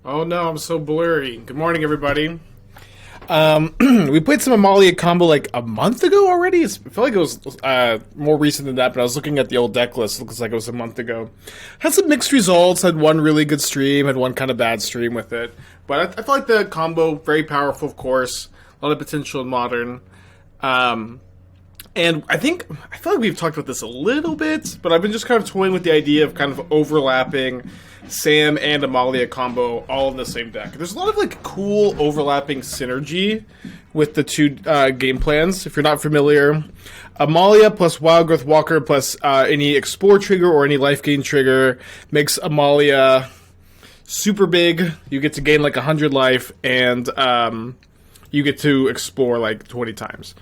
Oh no, I'm so blurry. Good morning, everybody. We played some Amalia combo like a month ago already. I feel like it was more recent than that, but I was looking at the old deck list. It looks like it was a month ago. Had some mixed results. Had one really good stream. Had one kind of bad stream with it. But I feel like the combo very powerful, of course. A lot of potential in modern. And I feel like we've talked about this a little bit, but I've been just kind of toying with the idea of kind of overlapping Sam and Amalia combo all in the same deck. There's a lot of like cool overlapping synergy with the two game plans. If you're not familiar, Amalia plus Wild Growth Walker plus any Explore trigger or any life gain trigger makes Amalia super big. You get to gain like 100 life, and you get to explore like 20 times.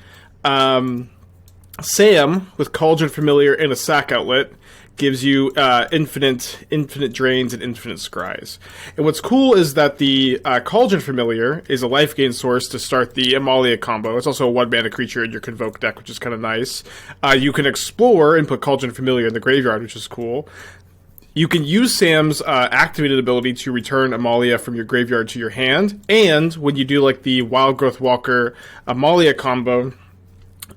Sam, with Cauldron Familiar and a sack outlet, gives you infinite drains and infinite scries. And what's cool is that the Cauldron Familiar is a life gain source to start the Amalia combo. It's also a 1-mana creature in your Convoke deck, which is kind of nice. You can explore and put Cauldron Familiar in the graveyard, which is cool. You can use Sam's activated ability to return Amalia from your graveyard to your hand. And when you do like the Wild Growth Walker Amalia combo,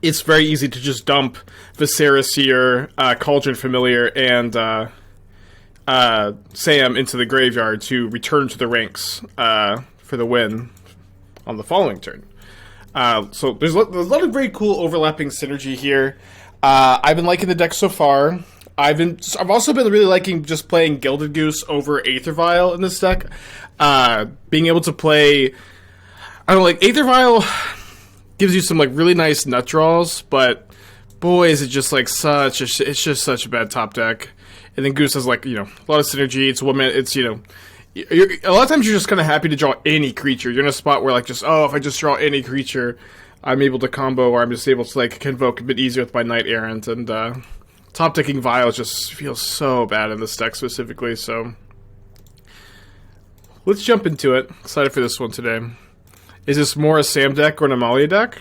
it's very easy to just dump Viserys here, Cauldron Familiar, and Sam into the graveyard to return to the ranks for the win on the following turn. So there's a lot of very cool overlapping synergy here. I've been liking the deck so far. I've also been really liking just playing Gilded Goose over Aether Vial in this deck. Being able to play, I don't know, like Aether Vial gives you some like really nice nut draws, but boy, is it just like it's just such a bad top deck. And then Goose has like, a lot of synergy. It's 1 minute. It's, a lot of times you're just kind of happy to draw any creature. You're in a spot where like if I just draw any creature, I'm able to combo, or I'm just able to like Convoke a bit easier with my Knight Errant. And top decking Vial just feels so bad in this deck specifically. So let's jump into it. Excited for this one today. Is this more a Sam deck or an Amalia deck?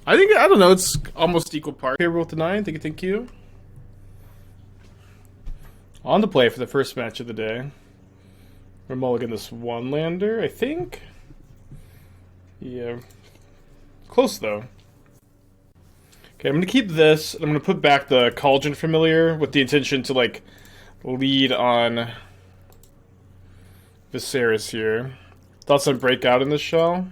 I don't know, it's almost equal part. Okay, roll to 9, thank you. On the play for the first match of the day. We're mulligan this 1-lander, I think. Yeah. Close, though. Okay, I'm going to keep this, and I'm going to put back the Cauldron Familiar with the intention to, like, lead on Viserys here. Thoughts on Breakout in this show?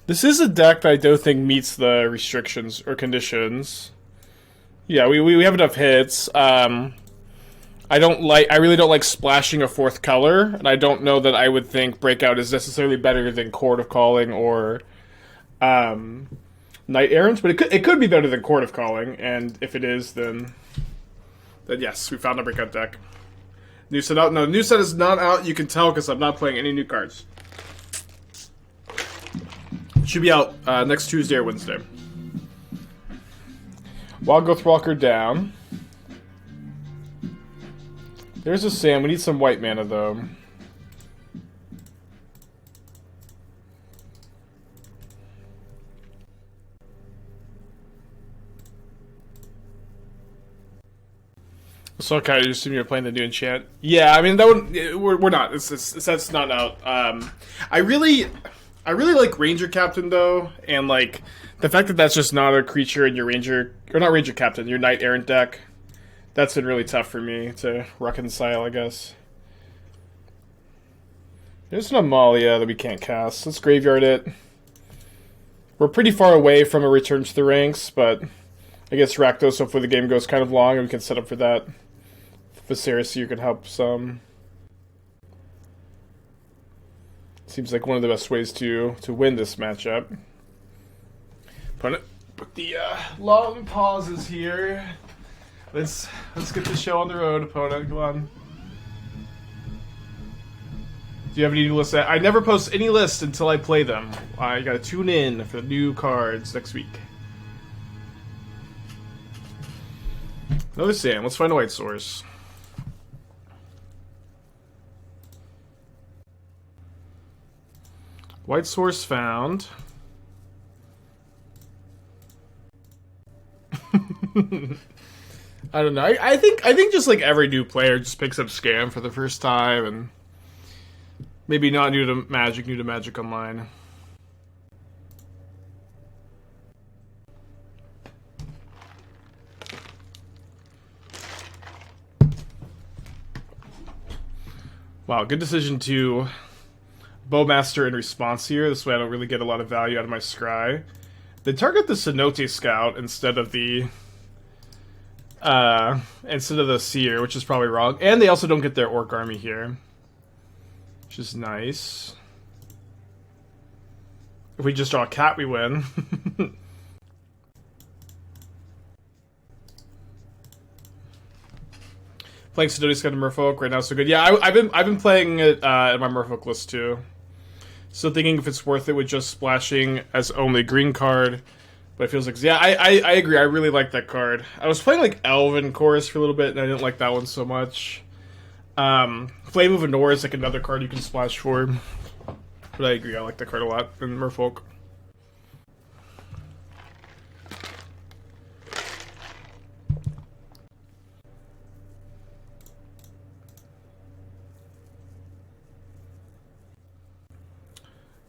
This is a deck that I don't think meets the restrictions or conditions. Yeah, we have enough hits. I really don't like splashing a 4th color, and I don't know that I would think Breakout is necessarily better than Court of Calling or Knight Errant, but it could be better than Court of Calling, and if it is, then yes, we found a Breakout deck. New set out? No, new set is not out. You can tell because I'm not playing any new cards. It should be out next Tuesday or Wednesday. Wild Growth Walker down. There's a Sam. We need some white mana, though. So, okay, you assume you're playing the new enchant? Yeah, I mean that we're not. That's not out. I really like Ranger Captain though, and like the fact that that's just not a creature in your Ranger or not Ranger Captain, your Knight Errant deck. That's been really tough for me to reconcile, I guess. There's an Amalia that we can't cast. Let's graveyard it. We're pretty far away from a return to the ranks, but I guess Rakdos, hopefully the game goes kind of long and we can set up for that. Viserys, you can help some. Seems like one of the best ways to win this matchup. Put the long pauses here. Let's get the show on the road, opponent. Come on. Do you have any new lists? I never post any lists until I play them. I gotta tune in for the new cards next week. Another Sam. Let's find a white source. White source found. I don't know. I think just like every new player just picks up Scam for the first time, and maybe not new to Magic Online. Wow, good decision to Bowmaster in response here. This way I don't really get a lot of value out of my Scry. They target the Cenote Scout instead of the Seer, which is probably wrong. And they also don't get their Orc Army here, which is nice. If we just draw a cat, we win. Playing Cenote Scout and Merfolk right now is so good. Yeah, I've been playing it in my Merfolk list too. So thinking if it's worth it with just splashing as only green card. But it feels like, yeah, I agree. I really like that card. I was playing like Elven Chorus for a little bit, and I didn't like that one so much. Flame of Anor is like another card you can splash for. But I agree, I like that card a lot in Merfolk.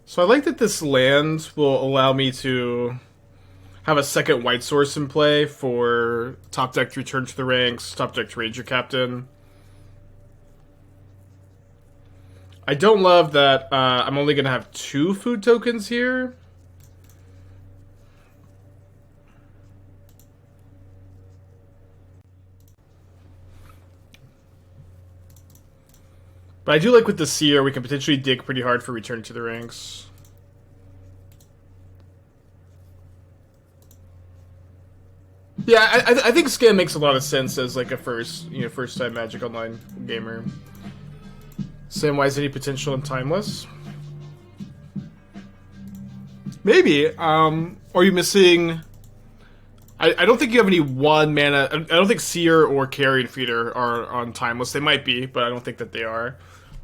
So I like that this land will allow me to have a second white source in play for top deck to Return to the Ranks, top deck to Ranger Captain. I don't love that I'm only going to have 2 food tokens here. But I do like with the Seer, we can potentially dig pretty hard for Return to the Ranks. Yeah, I think Scam makes a lot of sense as like a first time Magic Online gamer. Samwise any potential in Timeless? Maybe. Are you missing? I don't think you have any 1 mana. I don't think Seer or Carrion Feeder are on Timeless. They might be, but I don't think that they are.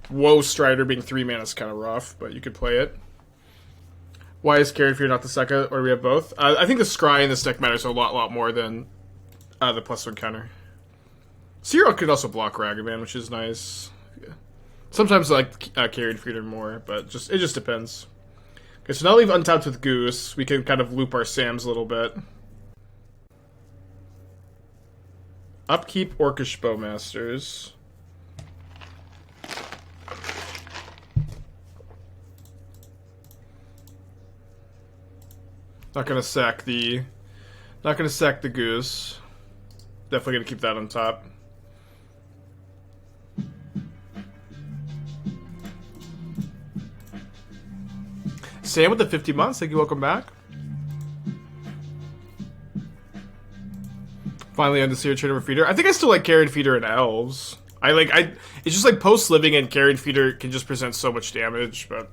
Woe Strider being 3 mana is kind of rough, but you could play it. Why is Carrion Feeder not the second, or do we have both? I think the Scry in this deck matters a lot more than the +1 counter. Seer could also block Ragavan, which is nice. Yeah. Sometimes I like Carrion Feeder more, but it just depends. Okay, so now leave untapped with Goose. We can kind of loop our Sams a little bit. Upkeep Orcish Bowmasters. Not gonna sack the Goose. Definitely gonna keep that on top. Sam with the 50 months, thank you, welcome back. Finally on the Seer Trader Feeder. I think I still like Carrion Feeder and Elves. It's just like post living and Carrion Feeder can just present so much damage, but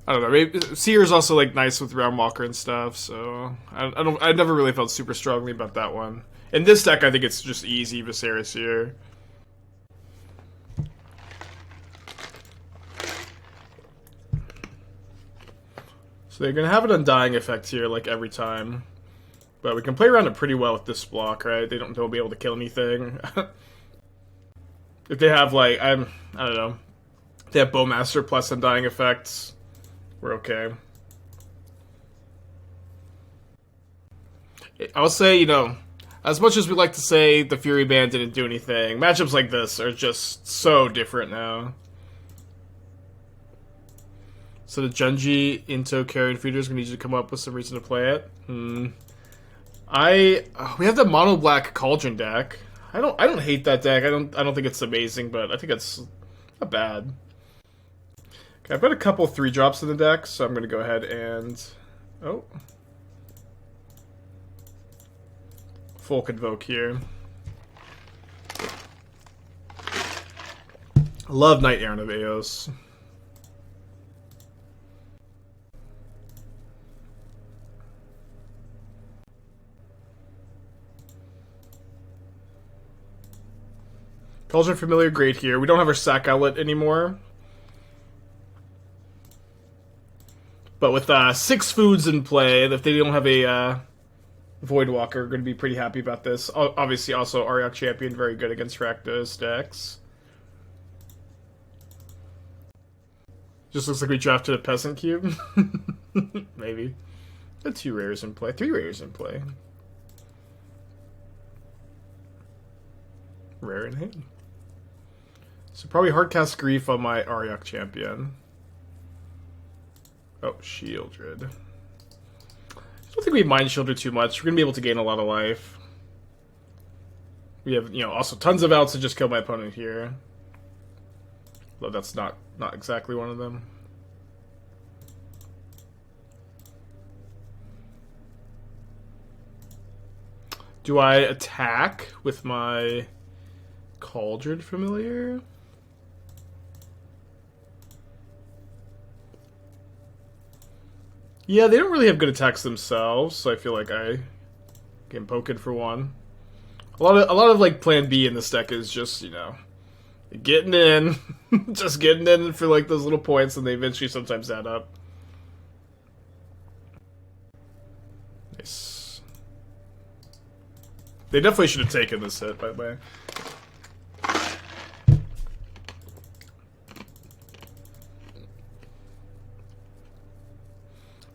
I don't know. Maybe Seer is also like nice with Realmwalker and stuff, so I never really felt super strongly about that one. In this deck, I think it's just easy Viserys here. So they're gonna have an Undying effect here, like every time, but we can play around it pretty well with this block, right? They don't be able to kill anything. If they have like I don't know, if they have Bowmaster plus Undying effects, we're okay. I'll say, as much as we like to say the Fury Band didn't do anything, matchups like this are just so different now. So the Junji into Carrion Feeder is going to need you to come up with some reason to play it. We have the mono black Cauldron deck. I don't hate that deck. I don't think it's amazing, but I think it's not bad. Okay, I've got a couple 3-drops in the deck, so I'm going to go ahead and full Convoke here. Love Knight Errant of Eos. Cauldron Familiar, great here. We don't have our sack outlet anymore. But with 6 foods in play, if they don't have a Voidwalker are going to be pretty happy about this. Obviously, also Ariok Champion, very good against Rakdos decks. Just looks like we drafted a Peasant Cube. Maybe. Got 2 rares in play. 3 rares in play. Rare in hand. So probably Hardcast Grief on my Ariok Champion. Oh, Shieldred. I don't think we Mind Shielded too much. We're going to be able to gain a lot of life. We have, also tons of outs to just kill my opponent here. Though that's not exactly one of them. Do I attack with my Cauldron Familiar? Yeah, they don't really have good attacks themselves, so I feel like I can poke it for 1. A lot of like plan B in this deck is just, getting in, just getting in for like those little points, and they eventually sometimes add up. Nice. They definitely should have taken this hit, by the way.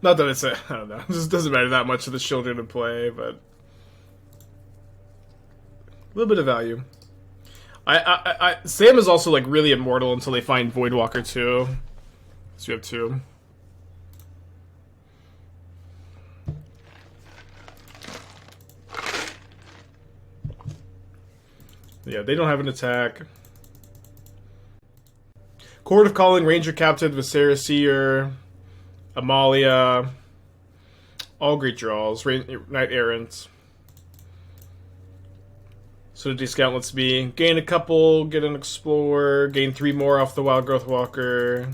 Not that it's I don't know. It just doesn't matter that much of the children to play, but a little bit of value. Sam is also like really immortal until they find Voidwalker too. So you have 2. Yeah, they don't have an attack. Court of Calling, Ranger Captain, Viserys Seer, Amalia, all great draws. Knight Errant. So the discount lets me gain a couple, get an Explorer, gain 3 more off the Wild Growth Walker.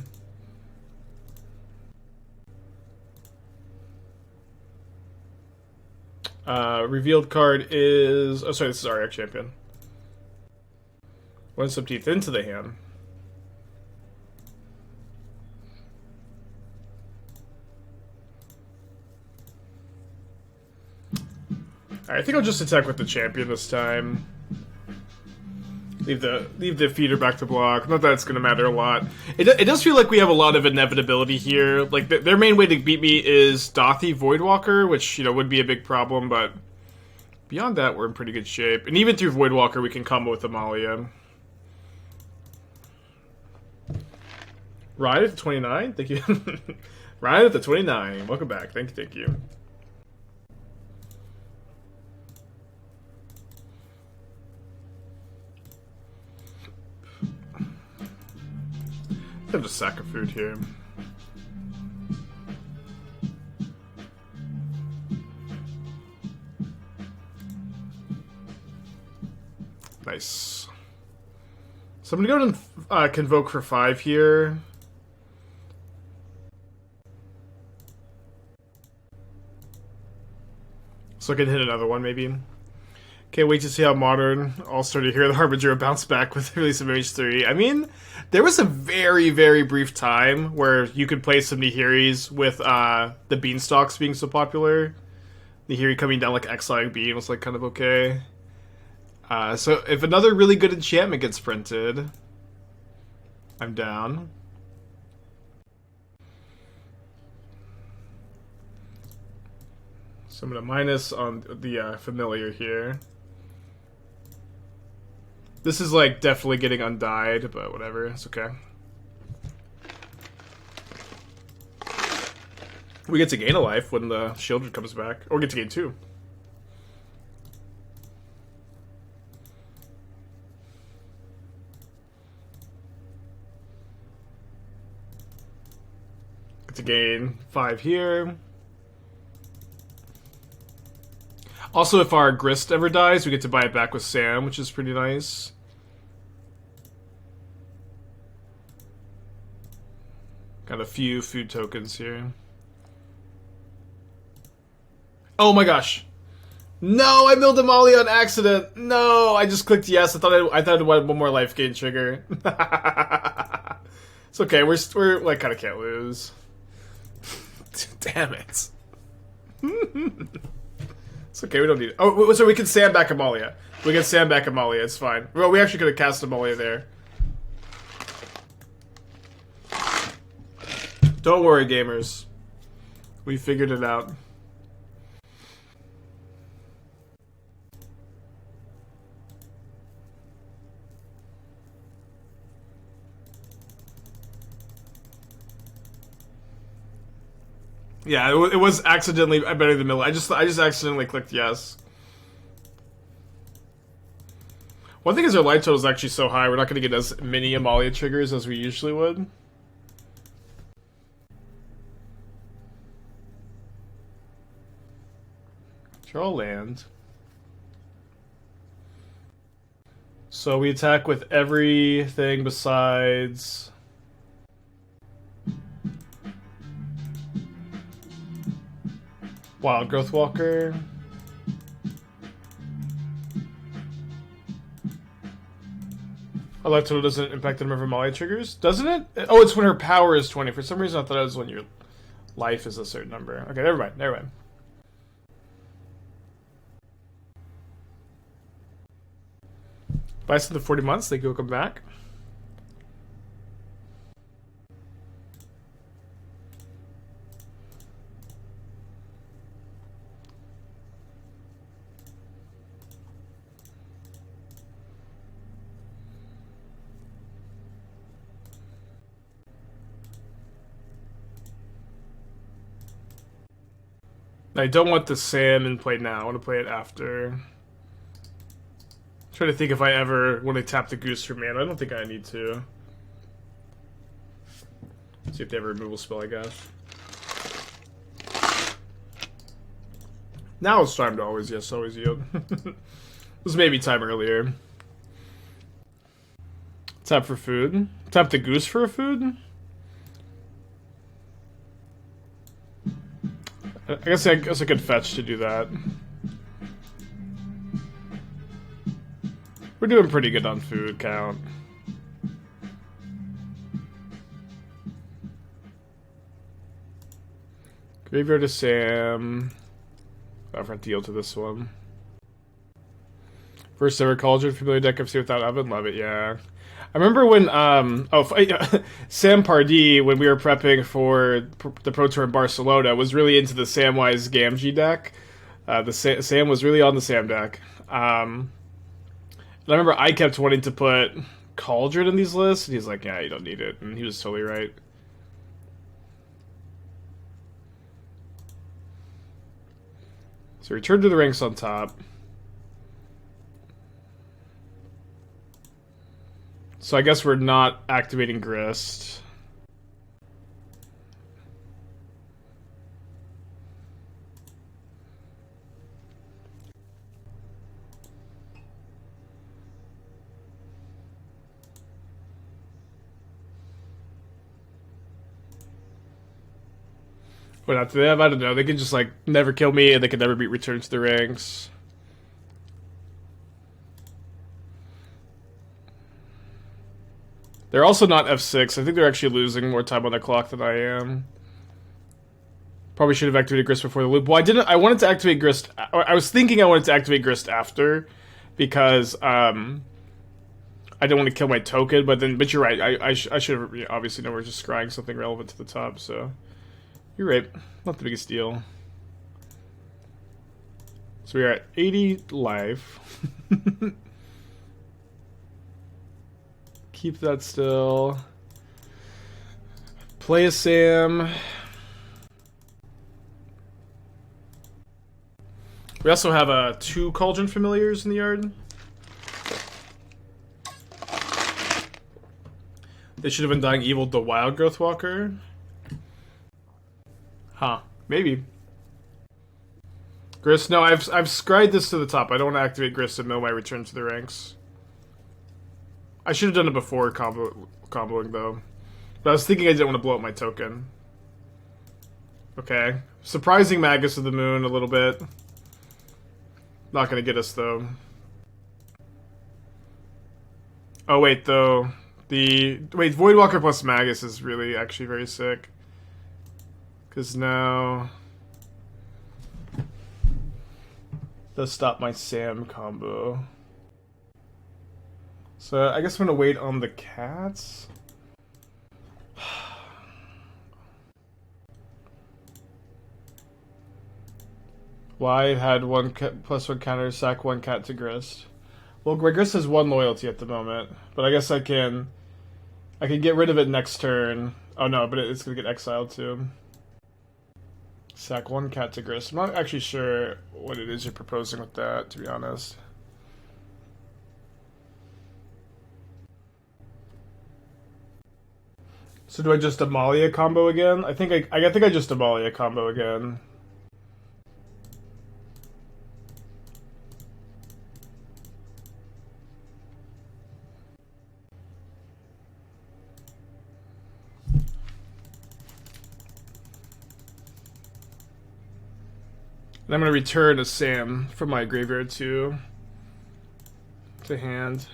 Revealed card is... Oh, sorry, this is Ariok Champion. 1 Subteeth into the hand. Alright, I think I'll just attack with the champion this time. Leave the feeder back to block. Not that it's going to matter a lot. It does feel like we have a lot of inevitability here. Like, their main way to beat me is Dothy Voidwalker, which, would be a big problem, but beyond that, we're in pretty good shape. And even through Voidwalker, we can combo with Amalia. Ride at the 29? Thank you. Ride at the 29. Welcome back. Thank you. I'm just sack of food here. Nice. So I'm gonna go and Convoke for 5 here. So I can hit another one, maybe. Can't wait to see how Modern All-Star to hear the Harbinger will bounce back with the release of Mage-3. I mean, there was a very, very brief time where you could play some Nihiris with the Beanstalks being so popular. Nihiri coming down like Exiling Beam was like kind of okay. So if another really good enchantment gets printed, I'm down. So I'm going to minus on the Familiar here. This is like definitely getting undyed, but whatever, it's okay. We get to gain a life when the Shieldred comes back, or get to gain 2. Get to gain 5 here. Also, if our Grist ever dies, we get to buy it back with Sam, which is pretty nice. Got a few food tokens here. Oh my gosh! No, I milled Amalia on accident. No, I just clicked yes. I thought it had one more life gain trigger. It's okay. We're like kind of can't lose. Damn it. It's okay, we don't need it. Oh, so we can sandbag Amalia. We can sandbag Amalia, it's fine. Well, we actually could have cast Amalia there. Don't worry, gamers. We figured it out. Yeah, it was accidentally better than middle. I just accidentally clicked yes. One thing is our light total is actually so high, we're not going to get as many Amalia triggers as we usually would. Draw land. So we attack with everything besides... Wild Growth Walker. Our life total doesn't impact the number of Amalia triggers, doesn't it? Oh, it's when her power is 20. For some reason, I thought it was when your life is a certain number. Okay, never mind. Never mind. Buy something 40 months, they go come back. I don't want the Sam in play now. I want to play it after. I'm trying to think if I ever want to tap the Goose for mana. I don't think I need to. See if they have a removal spell, I guess. Now it's time to always yes, always yield. This was maybe time earlier. Tap for food. Tap the Goose for a food? I guess I could fetch to do that. We're doing pretty good on food count. Graveyard to Sam. I'll have to deal to this one. First ever Cauldron familiar deck I've seen without oven. Love it, yeah. I remember when, Sam Pardee, when we were prepping for the Pro Tour in Barcelona, was really into the Samwise Gamgee deck. Sam was really on the Sam deck. And I remember I kept wanting to put Cauldron in these lists, and he's like, yeah, you don't need it. And he was totally right. So return to the ranks on top. So I guess we're not activating Grist. What after them? I don't know. They can just like never kill me, and they can never beat Return to the Ranks. They're also not F6. I think they're actually losing more time on the clock than I am. Probably should have activated Grist before the loop. Well, I didn't. I wanted to activate Grist. I was thinking I wanted to activate Grist after, because I didn't want to kill my token. But you're right. I should have obviously know we're just scrying something relevant to the top. So you're right. Not the biggest deal. So we are at 80 life. Keep that still. Play a Sam. We also have 2 Cauldron Familiars in the yard. They should have been dying evil the Wild Growth Walker. Huh. Maybe. Grist, no, I've scryed this to the top. I don't want to activate Grist and mill my Return to the Ranks. I should have done it before comboing, though. But I was thinking I didn't want to blow up my token. Okay. Surprising Magus of the Moon a little bit. Not going to get us, though. Oh, wait, though. Wait, Voidwalker plus Magus is really actually very sick. Because now... Does stop my Sam combo. So I guess I'm gonna wait on the cats. Why had one +1 counter, sack one cat to Grist? Well, Grist has one loyalty at the moment, but I guess I can get rid of it next turn. Oh no, but it's gonna get exiled too. Sack one cat to Grist. I'm not actually sure what it is you're proposing with that, to be honest. So do I just Amalia combo again? I think I just Amalia combo again. And I'm going to return a Sam from my graveyard to hand.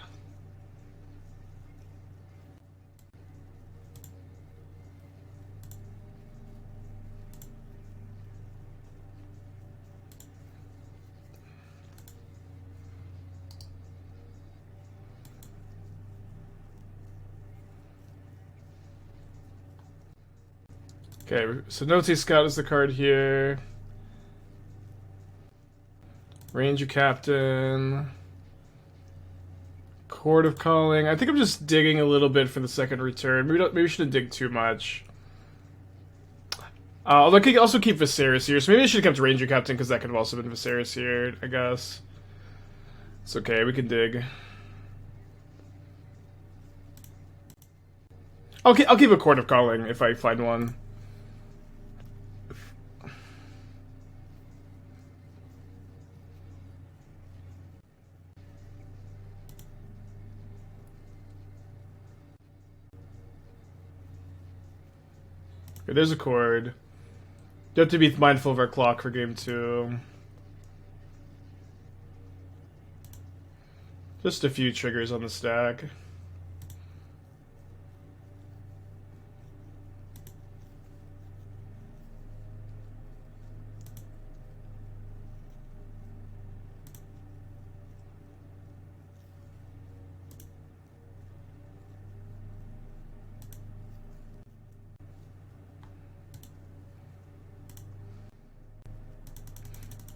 Okay, so Note Scout is the card here. Ranger Captain. Court of Calling. I think I'm just digging a little bit for the second return. Maybe we shouldn't dig too much. Although I could also keep Viserys here, so maybe I should have kept Ranger Captain because that could have also been Viserys here, I guess. It's okay, we can dig. I'll keep a Court of Calling if I find one. Okay, there's a chord. You have to be mindful of our clock for game 2. Just a few triggers on the stack.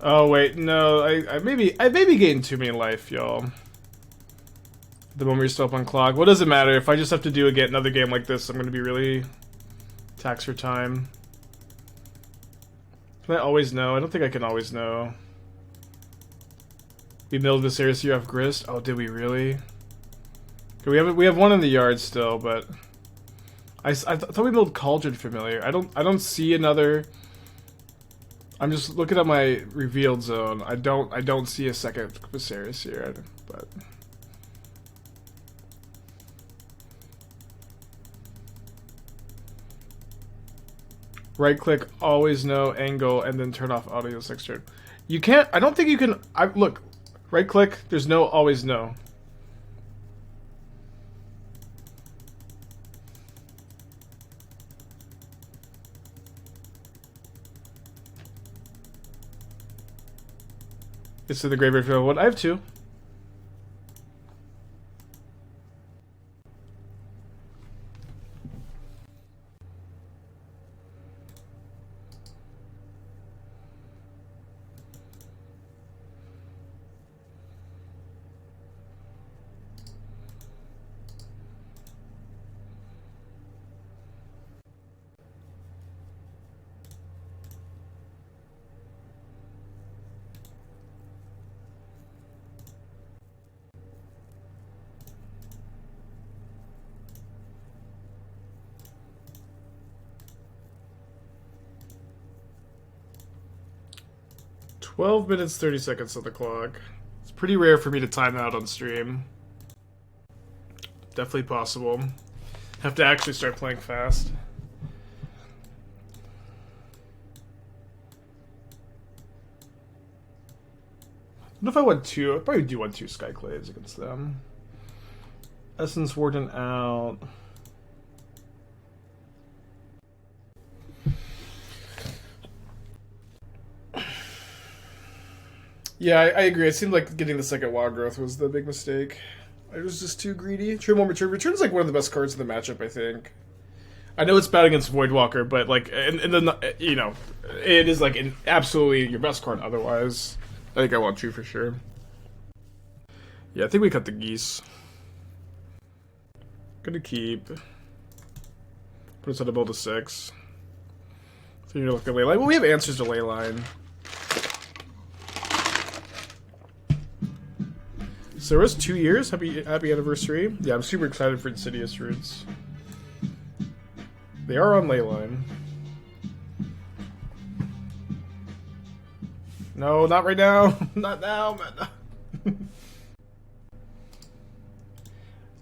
Oh wait, no, I maybe gained too many life, y'all. The moment you're still up on clock. What does it matter? If I just have to do another game like this, I'm gonna be really taxed for time. Can I always know? I don't think I can always know. We milled Viserys, you have Grist? Oh, did we really? Okay, we have one in the yard still, but I thought we milled Cauldron Familiar. I don't see another. I'm just looking at my revealed zone. I don't see a second Viserys here, but right click, always know angle, and then turn off audio texture. You can't. I don't think you can. Look, right click. There's no always know. It's in the graveyard field. What? I have 2. $12 minutes 30 seconds on the clock. It's pretty rare for me to time out on stream. Definitely possible. Have to actually start playing fast. What if I want 2? I probably do want 2 Skyclades against them. Essence Warden out. Yeah, I agree. It seemed like getting the second wild growth was the big mistake. I was just too greedy. True More Mature Return's like one of the best cards in the matchup, I think. I know it's bad against Voidwalker, but like, and then you know, it is like absolutely your best card. Otherwise, I think I want True for sure. Yeah, I think we cut the geese. Gonna keep. Put us at a build of 6. So you're looking at Leyline. Well, we have answers to Leyline. So it was 2 years. Happy anniversary. Yeah, I'm super excited for Insidious Roots. They are on Leyline. No, not right now. Not now, man.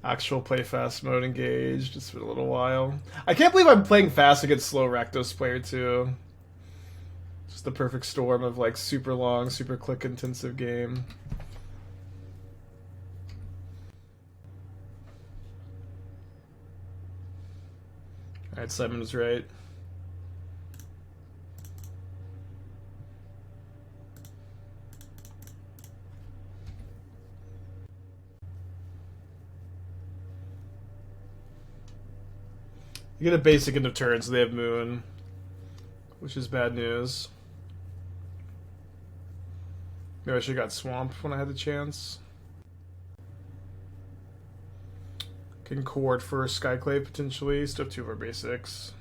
Actual play fast mode engaged. It's been a little while. I can't believe I'm playing fast against slow Rakdos player too. Just the perfect storm of like super long, super click intensive game. Alright, Simon was right. You get a basic into turn, so they have Moon, which is bad news. Maybe I should have got Swamp when I had the chance. Can Court for Skyclave potentially. Still have 2 of our basics.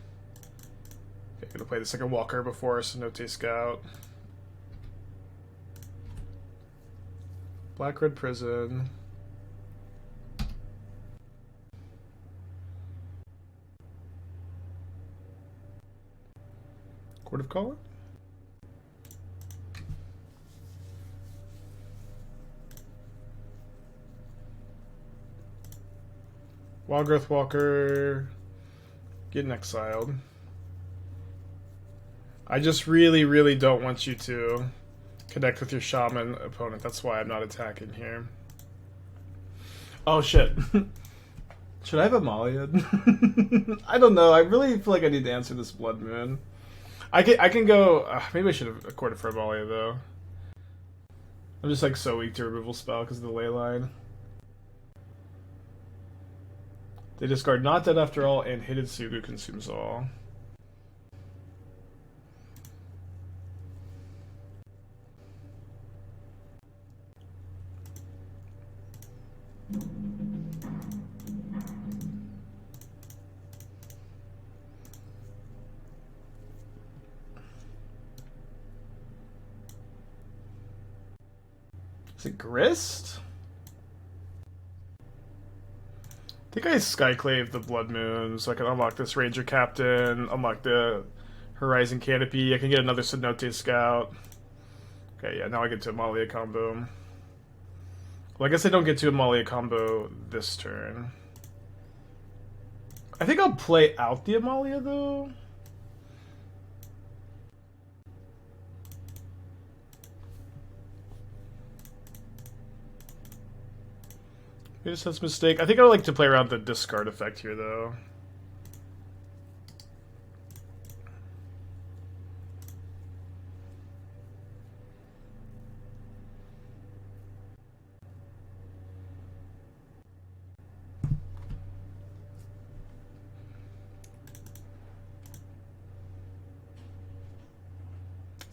Okay, gonna play the second Walker before Cenote Scout. Black Red Prison. Court of Calling? Wildgrowth Walker getting exiled. I just really, really don't want you to connect with your shaman opponent. That's why I'm not attacking here. Oh shit. Should I have Amalia? I don't know. I really feel like I need to answer this Blood Moon. I can go. Maybe I should have accorded for Amalia though. I'm just like so weak to removal spell because of the ley line. They discard Not Dead After All and Hidetsugu consumes all. Is it Grist? I think I Skyclave the Blood Moon so I can unlock this Ranger Captain, unlock the Horizon Canopy. I can get another Cenote Scout. Okay, yeah, now I get to Amalia combo. Well, I guess I don't get to Amalia combo this turn. I think I'll play out the Amalia though. Maybe that's a mistake. I think I would like to play around the discard effect here, though.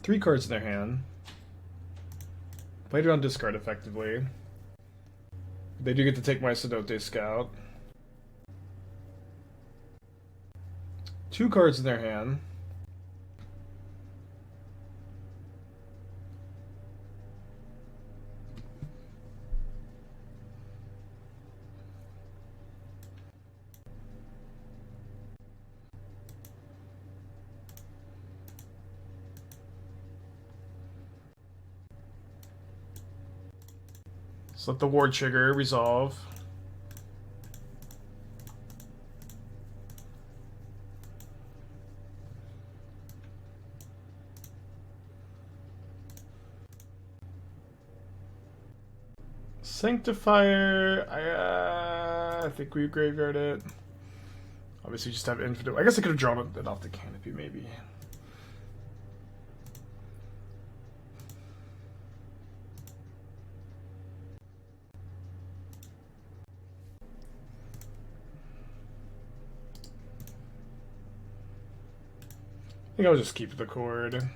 Three cards in their hand. Played around discard effectively. They do get to take my Cenote Scout. 2 cards in their hand. So let the ward trigger resolve. Sanctifier, I think we graveyard it. Obviously just have infinite. I guess I could have drawn it off the canopy maybe. think I'll just keep the cord.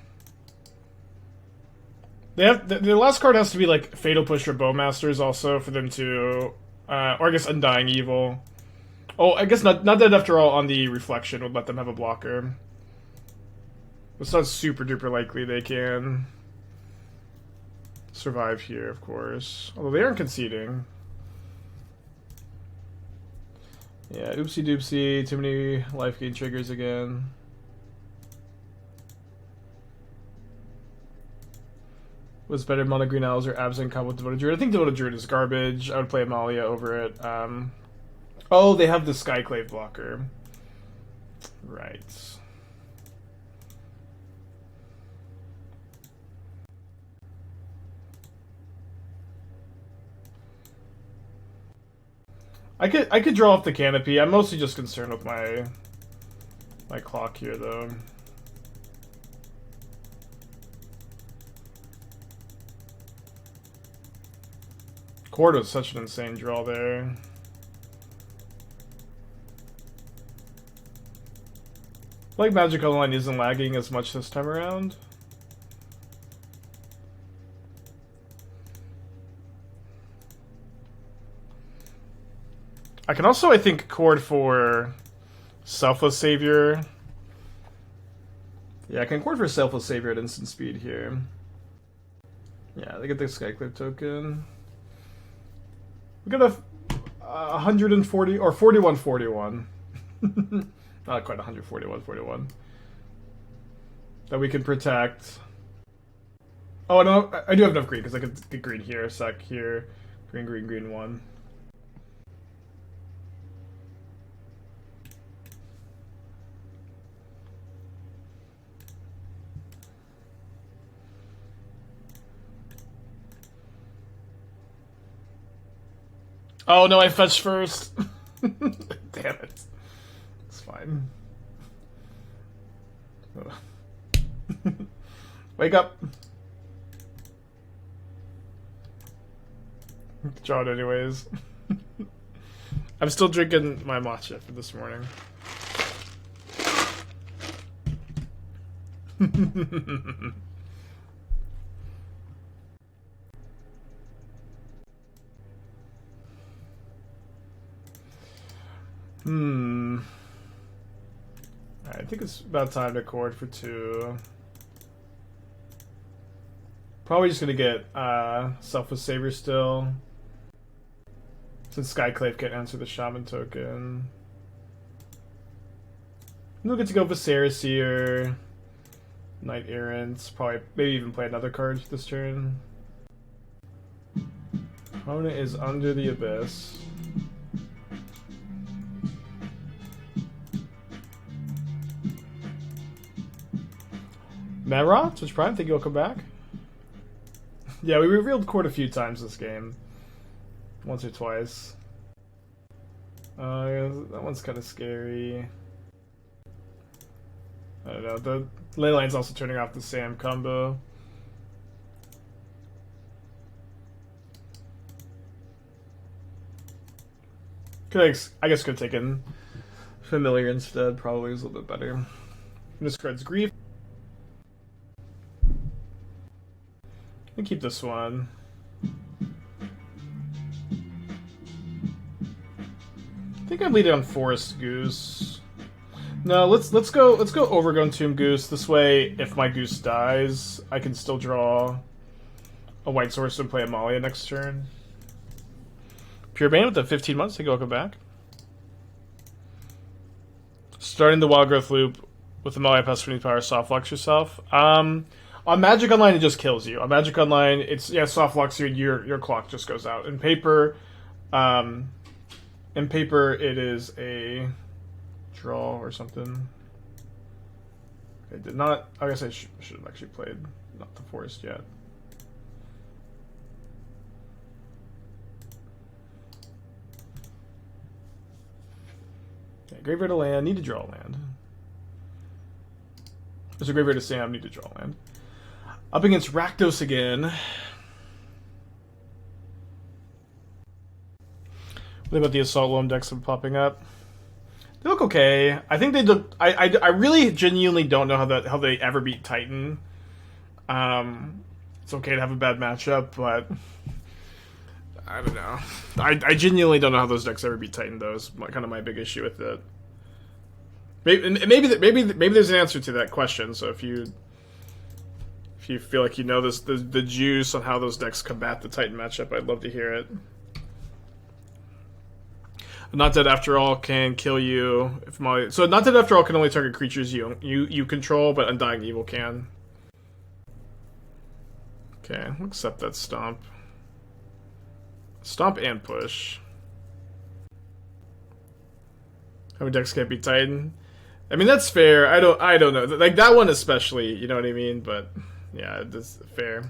They have the last card has to be like Fatal Push or Bowmasters also for them to, or I guess Undying Evil. Oh, I guess not that after all on the Reflection would let them have a blocker. It's not super duper likely they can survive here, of course. Although they aren't conceding. Yeah, oopsie doopsie, too many life gain triggers again. Was better Mono Green Owls or Absent combo with Devoted Druid? I think Devoted Druid is garbage. I would play Amalia over it. Oh, they have the Skyclave blocker. Right. I could draw off the Canopy. I'm mostly just concerned with my clock here, though. Cord was such an insane draw there. Like Magic Online isn't lagging as much this time around. I can also, I think, cord for Selfless Savior. Yeah, I can cord for Selfless Savior at instant speed here. Yeah, they get the Skyclave token. We got a 140 or 41-41. Not quite 141-41. That we can protect. Oh no, I do have enough green because I could get green here, sec here, green, green, green 1. Oh no, I fetched first. Damn it. It's fine. Wake up. Draw it anyways. I'm still drinking my matcha for this morning. I think it's about time to cord for 2. Probably just gonna get Selfless Savior still. Since Skyclave can't answer the Shaman token. We'll get to go Viserys here. Knight Errant. Probably maybe even play another card this turn. Opponent is Under the Abyss. Marot, Twitch Prime, think you'll come back? Yeah, we revealed cord a few times this game. Once or twice. Yeah, that one's kind of scary. I don't know, the Leyline's also turning off the Sam combo. I guess could have taken Familiar instead, probably was a little bit better. This card's Grief. I'll keep this one. I think I'm leading on Forest Goose. No, let's go Overgrown Tomb Goose. This way, if my goose dies, I can still draw a white source and play Amalia next turn. Pure Bane with the 15 months to welcome back. Starting the Wild Growth loop with Amalia plus 20 power, soft lux yourself. On Magic Online, it just kills you. On Magic Online, it's soft lux your clock just goes out. In paper, it is a draw or something. I did not. I guess I should have actually played not the forest yet. Okay, graveyard to land. Need to draw land. There's a graveyard to Sam. Need to draw land. Up against Rakdos again. What about the Assault Loam decks popping up? They look okay. I think they look. I really genuinely don't know how they ever beat Titan. It's okay to have a bad matchup, but I don't know. I genuinely don't know how those decks ever beat Titan, though. Is kind of my big issue with it. Maybe there's an answer to that question. So if you feel like you know the juice on how those decks combat the Titan matchup, I'd love to hear it. Not Dead After All can kill you. So Not Dead After All can only target creatures you control, but Undying Evil can. Okay, we'll accept that Stomp. Stomp and Push. How many decks can't beat Titan? I mean, that's fair. I don't know. Like, that one especially, you know what I mean? But, yeah, that's fair.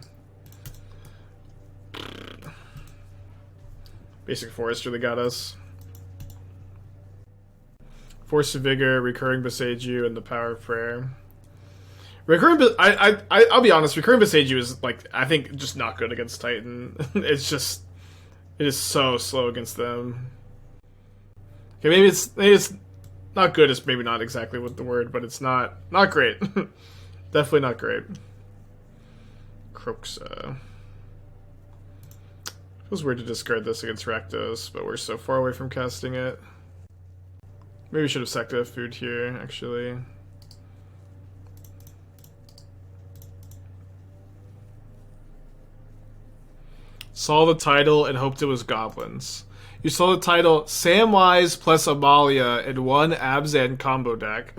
Basic Forest really got us. Force of Vigor, Recurring Boseiju, and the Power of Prayer. I'll be honest, Recurring Boseiju is, like, I think just not good against Titan. It is so slow against them. Okay, maybe it's not good, is maybe not exactly what the word, but it's not great. Definitely not great. Croxa. Feels weird to discard this against Rakdos, but we're so far away from casting it. Maybe we should have sacked a food here, actually. Saw the title and hoped it was goblins. You saw the title Samwise plus Amalia in one Abzan combo deck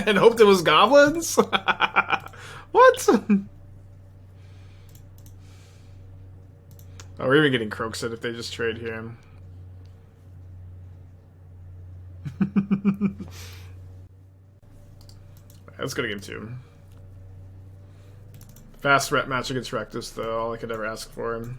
and hoped it was goblins? What? Oh, we're even getting Croakset if they just trade here. Let's go to game 2. Fast rep match against Rakdos, though, all I could ever ask for him.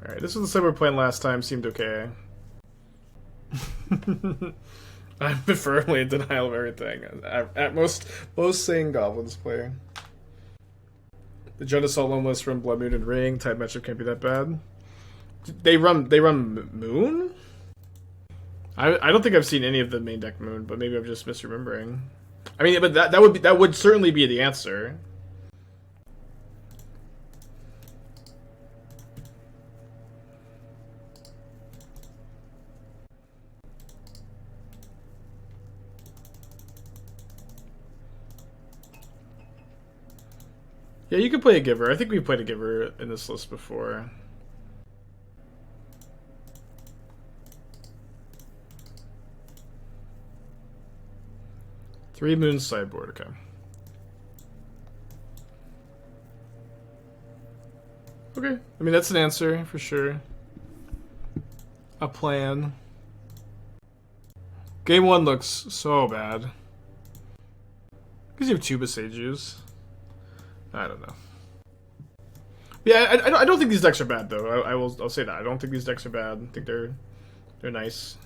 Alright, this was the same we were playing last time, seemed okay. I'm firmly in denial of everything. At most saying Goblins player. The Jonas Salt list from Blood Moon and Ring. Type matchup can't be that bad. They run Moon? I don't think I've seen any of the main deck Moon, but maybe I'm just misremembering. I mean, but that would certainly be the answer. Yeah, you could play a Giver. I think we played a Giver in this list before. Three Moons sideboard, okay. Okay, I mean, that's an answer, for sure. A plan. Game 1 looks so bad. Because you have 2 Boseijus. I don't know. Yeah, I don't think these decks are bad, though. I'll say that. I don't think these decks are bad. I think they're nice.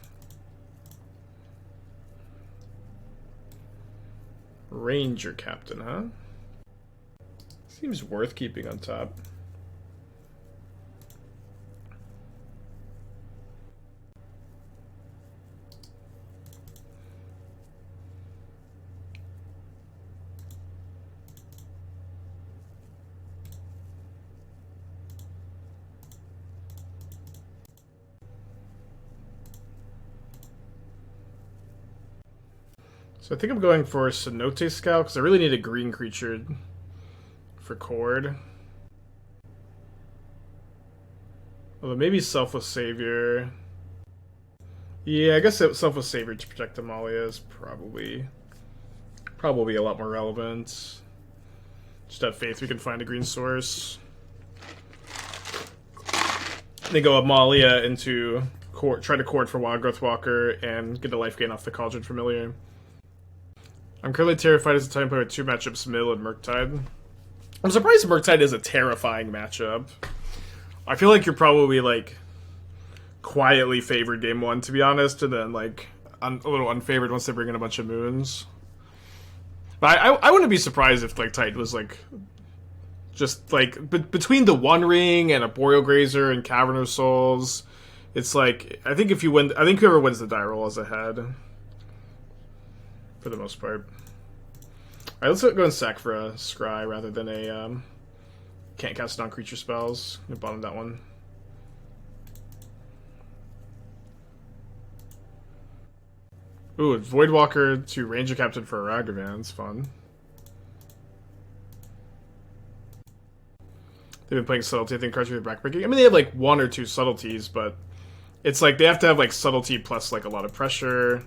Ranger Captain, huh? Seems worth keeping on top. So I think I'm going for Cenote Scout, because I really need a green creature for Chord. Although maybe Selfless Savior. Yeah, I guess Selfless Savior to protect Amalia is probably a lot more relevant. Just have faith we can find a green source. They go Amalia into try to Chord for Wildgrowth Walker and get a life gain off the Cauldron Familiar. I'm currently terrified as a time player with 2 matchups, Mill and Murktide. I'm surprised Murktide is a terrifying matchup. I feel like you're probably, like, quietly favored game 1, to be honest, and then, like, a little unfavored once they bring in a bunch of moons. But I wouldn't be surprised if, like, Titan was, like, Just like between the One Ring and a Boreal Grazer and Cavern of Souls, it's like I think if you win, I think whoever wins the die roll is ahead for the most part. All right, let's go and sack for a Scry rather than a can't cast non-creature spells. I'm gonna bottom that one. Ooh, Voidwalker to Ranger Captain for a Ragavan's fun. They've been playing Subtlety, I think, cards with backbreaking. I mean, they have like one or two subtleties, but it's like they have to have like subtlety plus like a lot of pressure.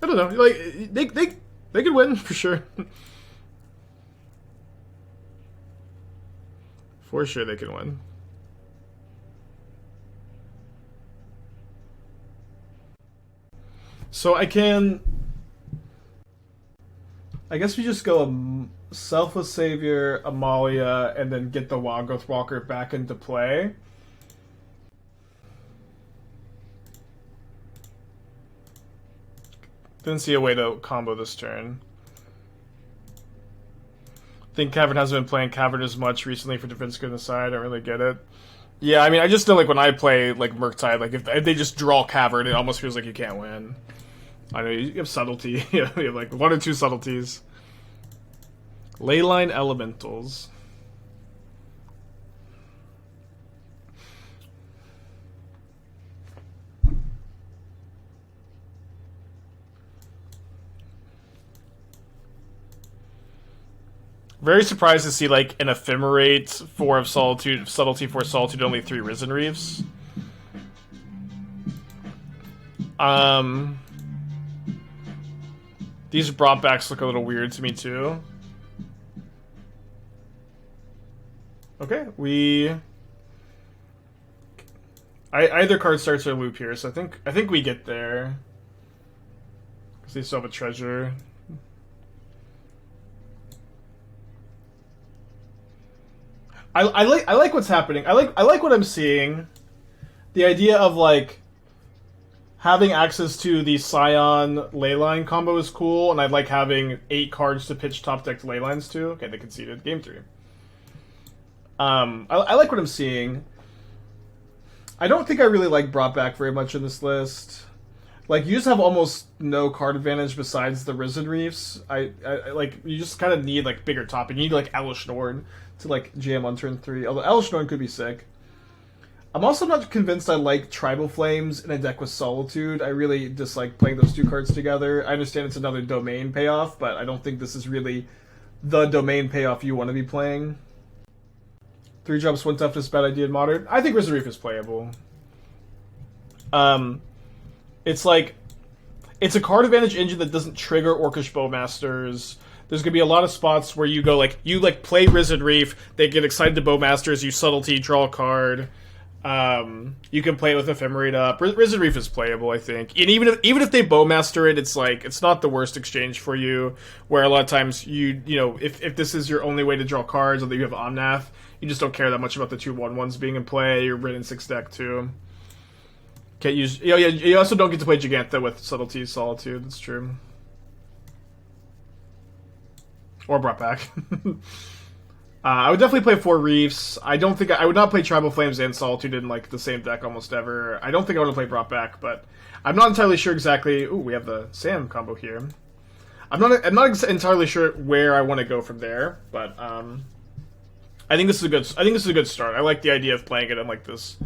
I don't know. Like they could win for sure. For sure, they can win. So I guess we just go Selfless Savior, Amalia, and then get the Wildgrowth Walker back into play. Didn't see a way to combo this turn. I think Cavern hasn't been playing Cavern as much recently for Defense on the side. I don't really get it. Yeah, I mean, I just know like when I play like Murktide, like if they just draw Cavern, it almost feels like you can't win. I know you have subtlety. You have like one or two subtleties. Leyline Elementals. Very surprised to see like an Ephemerate 4 of Solitude, Subtlety 4 Solitude, only 3 Risen Reefs. These brought backs look a little weird to me too. Okay, either card starts our loop here, so I think we get there. Because they still have a treasure. I like what's happening. I like what I'm seeing. The idea of like having access to the Scion Leyline combo is cool, and I like having 8 cards to pitch top deck Leylines to. Okay, they conceded. Game 3. I like what I'm seeing. I don't think I really like Brought Back very much in this list. Like, you just have almost no card advantage besides the Risen Reefs. I like, you just kind of need, like, bigger top. And you need, like, Elesh Norn to, like, jam on turn 3. Although Elesh Norn could be sick. I'm also not convinced I like Tribal Flames in a deck with Solitude. I really dislike playing those 2 cards together. I understand it's another domain payoff, but I don't think this is really the domain payoff you want to be playing. 3 drops, 1 toughness, bad idea in Modern. I think Risen Reef is playable. It's like, it's a card advantage engine that doesn't trigger Orcish Bowmasters. There's going to be a lot of spots where you go, like, you, like, play Risen Reef, they get excited to Bowmasters, you Subtlety, draw a card. You can play it with Ephemerate up. Risen Reef is playable, I think. And even if they Bowmaster it, it's like, it's not the worst exchange for you, where a lot of times you know, if this is your only way to draw cards, or that you have Omnath, you just don't care that much about the 2 1/1s being in play. You're Rin 6 deck too. Can't use. You know, yeah, you also don't get to play Giganta with Subtlety Solitude. That's true. Or Brought Back. I would definitely play 4 Reefs. I don't think I would not play Tribal Flames and Solitude in like the same deck almost ever. I don't think I would play Brought Back, but I'm not entirely sure exactly. Ooh, we have the Sam combo here. I'm not entirely sure where I want to go from there, but I think this is a good start. I like the idea of playing it in like this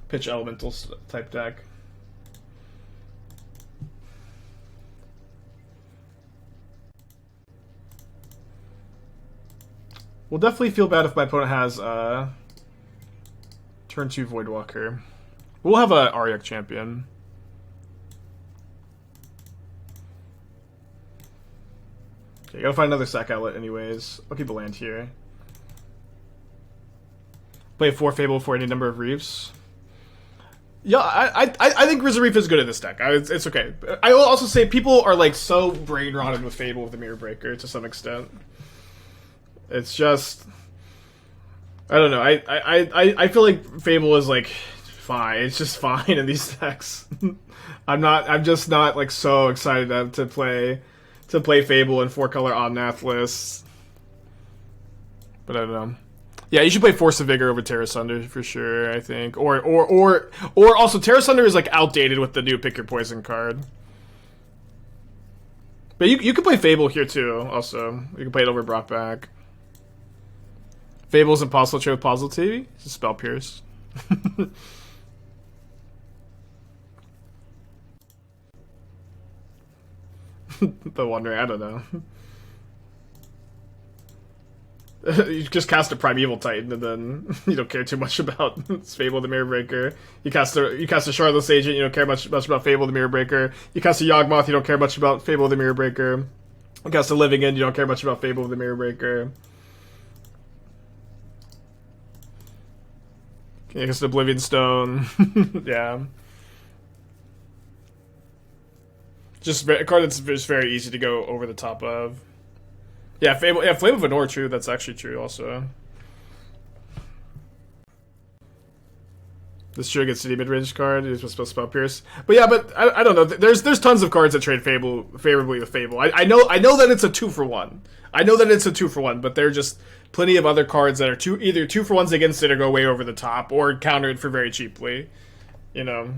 pitch elemental type deck. We'll definitely feel bad if my opponent has turn 2 Voidwalker. We'll have a Ariok champion. Okay, gotta find another sack outlet anyways. I'll keep a land here. Play 4 Fable for any number of Reefs. Yeah, I think Risen Reef is good in this deck. It's okay. I will also say people are like so brain rotted with Fable with the Mirror Breaker to some extent. It's just, I don't know. I feel like Fable is like fine. It's just fine in these decks. I'm just not like so excited to play Fable in 4-color Omnath lists. But I don't know. Yeah, you should play Force of Vigor over Terra Sunder for sure, I think. Or also Terra Sunder is like outdated with the new Pick Your Poison card. But you can play Fable here too, also. You can play it over Brought Back. Fable's impossible to trade with Positivity. It's a Spell Pierce. The Wandering, I don't know. You just cast a Primeval Titan, and then you don't care too much about Fable the Mirror Breaker. You cast a Shardless Agent, you don't care much about Fable the Mirror Breaker. You cast a Yawgmoth, you don't care much about Fable the Mirror Breaker. You cast a Living End, you don't care much about Fable the Mirror Breaker. You cast Oblivion Stone. Yeah. Just a card that's just very easy to go over the top of. Yeah, Fable. Yeah, Flame of Anor. True, that's actually true. Also, this true against City mid-range card is supposed to spell Pierce. But yeah, but I don't know. There's tons of cards that trade favorably with Fable. I know that it's a 2-for-1. I know that it's a 2-for-1, but there are just plenty of other cards that are either 2-for-1s against it or go way over the top or counter it for very cheaply. You know,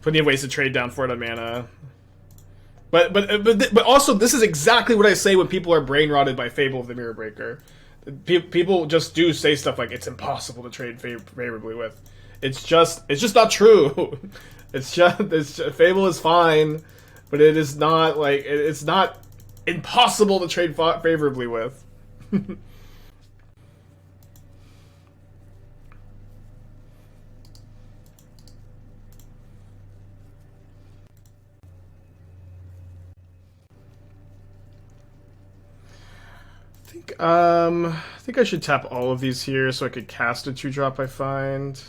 plenty of ways to trade down for it on mana. But also, this is exactly what I say when people are brain rotted by Fable of the Mirror Breaker. People just do say stuff like it's impossible to trade favorably with. It's just not true. It's just Fable is fine, but it is not like it's not impossible to trade favorably with. I think I should tap all of these here so I could cast a 2-drop I find.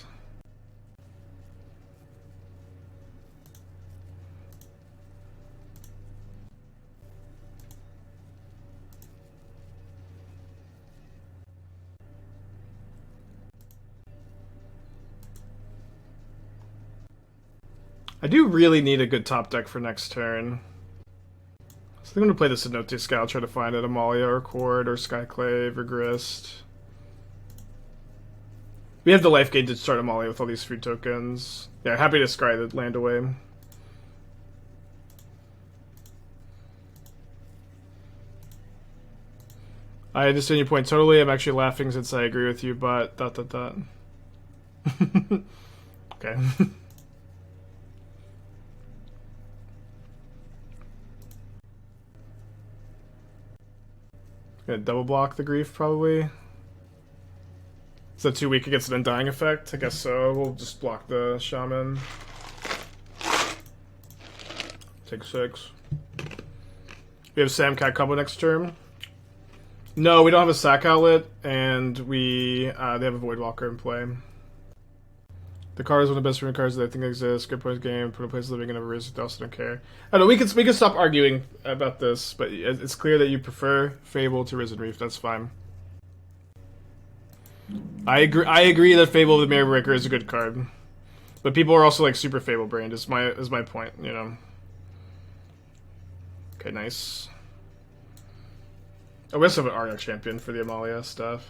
I do really need a good top deck for next turn. So I'm going to play the Cenote Scout, try to find it, Amalia or Cord or Skyclave or Grist. We have the life gain to start Amalia with all these food tokens. Yeah, happy to scry the land away. I understand your point totally. I'm actually laughing since I agree with you, but ... Okay. Gonna double block the Grief, probably. Is that too weak against an Undying effect? I guess so. We'll just block the Shaman. Take 6. We have Sam Cat combo next turn. No, we don't have a sack outlet, and they have a Voidwalker in play. The card is one of the best rune cards that I think exists. Good points game. Put in place living and never risk. I also don't care. I don't know. We can stop arguing about this, but it's clear that you prefer Fable to Risen Reef. That's fine. I agree that Fable of the Mirror Breaker is a good card, but people are also like super Fable brained. Is my point. You know. Okay, nice. Oh, we also have an Aryak champion for the Amalia stuff.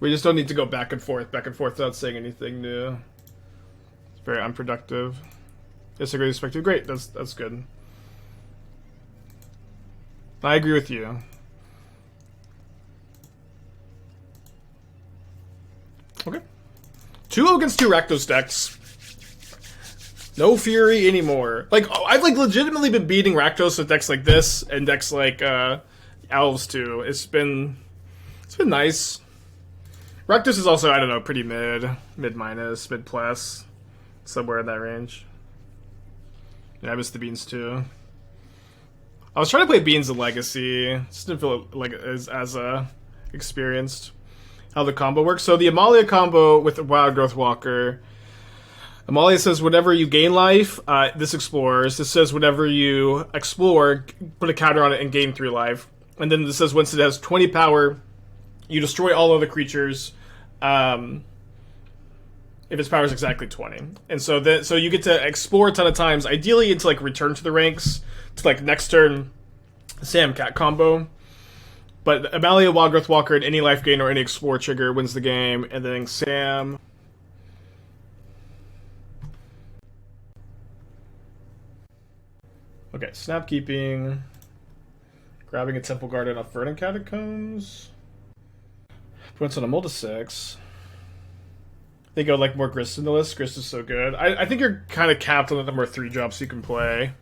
We just don't need to go back and forth without saying anything new. It's very unproductive. Disagree with perspective. Great, that's good. I agree with you. Okay. 2 against 2 Rakdos decks. No Fury anymore. Like, I've like legitimately been beating Rakdos with decks like this and decks like Elves too. It's been nice. Rakdos is also, I don't know, pretty mid minus, mid plus, somewhere in that range. Yeah, I missed the Beans too. I was trying to play Beans in Legacy, just didn't feel like as experienced how the combo works. So the Amalia combo with Wild Growth Walker, Amalia says whenever you gain life, this explores. This says whenever you explore, put a counter on it and gain 3 life. And then this says once it has 20 power, you destroy all other creatures. if its power is exactly 20. And so you get to explore a ton of times, ideally into like return to the ranks, to like next turn Sam Cat combo. But Amalia, Wildgrowth Walker, and any life gain or any explore trigger wins the game, and then Sam. Okay, Snapkeeping. Grabbing a Temple Garden off Verdant Catacombs. Puts on a Mold to 6. They go like more Grist in the list. Grist is so good. I think you're kind of capped on the number of 3 drops you can play.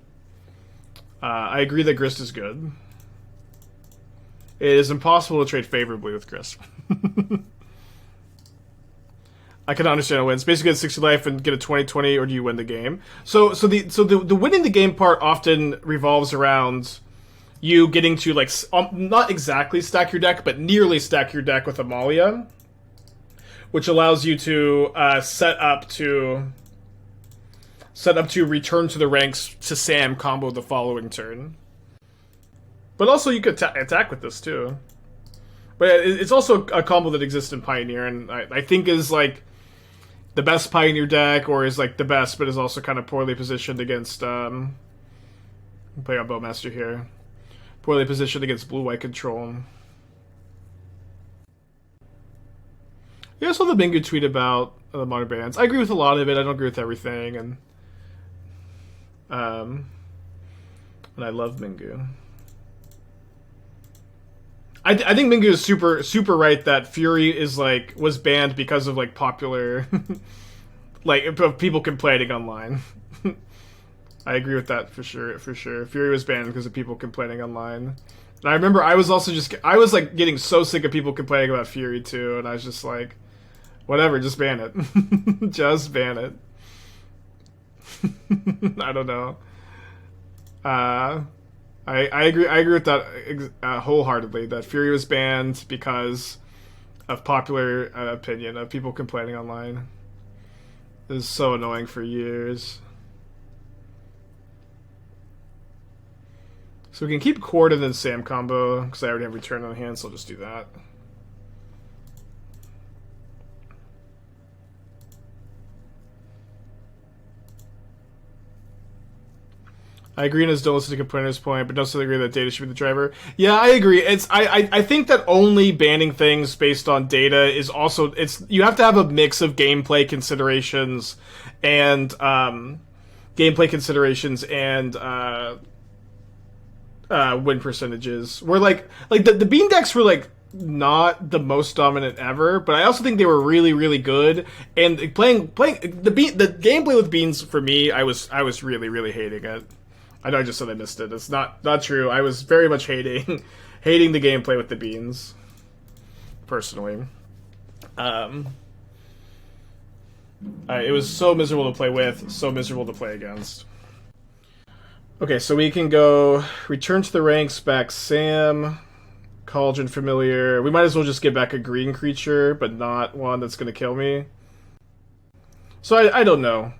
I agree that Grist is good. It is impossible to trade favorably with Grist. I can understand a win. It's basically get 60 life and get a 20-20, or do you win the game? So the winning the game part often revolves around you getting to like not exactly stack your deck, but nearly stack your deck with Amalia, which allows you to set up to return to the ranks to Sam combo the following turn. But also you could attack with this too. But it's also a combo that exists in Pioneer, and I think is like the best Pioneer deck, or is like the best, but is also kind of poorly positioned against. Play on Bowmaster here. Poorly positioned against blue-white control. Yeah, I saw the Bingu tweet about the modern bans. I agree with a lot of it. I don't agree with everything, and I love Bingu. I think Bingu is super right that Fury is like was banned because of like popular like people complaining online. I agree with that for sure. Fury was banned because of people complaining online. And I remember I was like getting so sick of people complaining about Fury too, and I was just like, whatever, just ban it. Just ban it. I don't know. I agree with that wholeheartedly, that Fury was banned because of popular opinion, of people complaining online. It was so annoying for years. So we can keep Cord and then Sam combo, because I already have Return on hand, so I'll just do that. I agree in his don't listen to complainers point, but don't still agree that data should be the driver. Yeah, I agree. I think that only banning things based on data is also you have to have a mix of gameplay considerations and win percentages. Where like the bean decks were like not the most dominant ever, but I also think they were really good. And playing the gameplay with beans for me, I was really hating it. I know I just said I missed it. It's not true. I was very much hating the gameplay with the beans, personally. It was so miserable to play with, so miserable to play against. Okay, so we can go return to the ranks, back Sam, Cauldron Familiar. We might as well just get back a green creature, but not one that's going to kill me. So I don't know.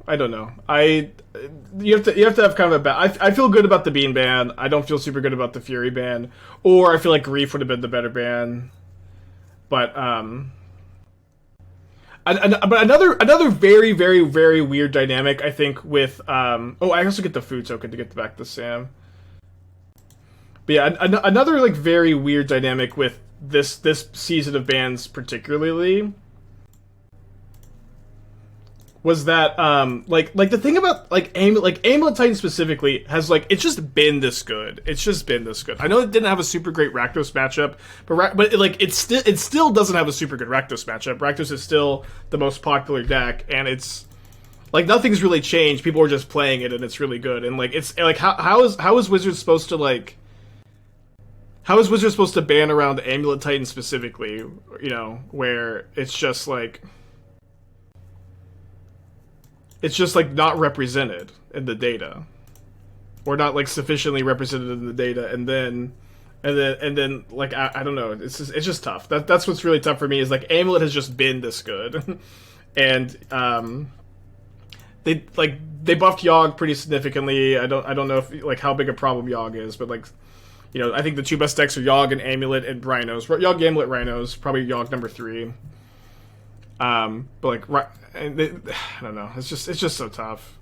You have to have kind of a ban. I feel good about the Bean ban. I don't feel super good about the Fury ban, or I feel like Grief would have been the better ban. But another very weird dynamic, I think, with I also get the food token to get back to Sam. But yeah, another like very weird dynamic with this season of bans particularly was that like the thing about Amulet Titan specifically has like it's just been this good. I know it didn't have a super great Rakdos matchup, but it still doesn't have a super good Rakdos matchup. Rakdos is still the most popular deck, and it's like nothing's really changed. People are just playing it, and it's really good. And like it's like how is Wizards supposed to like? How is Wizards supposed to ban around Amulet Titan specifically? You know, where it's just like not represented in the data, or not like sufficiently represented in the data, and then like I don't know. It's just tough. That's what's really tough for me is like Amulet has just been this good, and they buffed Yogg pretty significantly. I don't know if like how big a problem Yogg is, but like. You know, I think the two best decks are Yogg and Amulet and Rhinos. Yogg, Amulet, Rhinos. Probably Yogg number 3. But like, and I don't know. It's just so tough.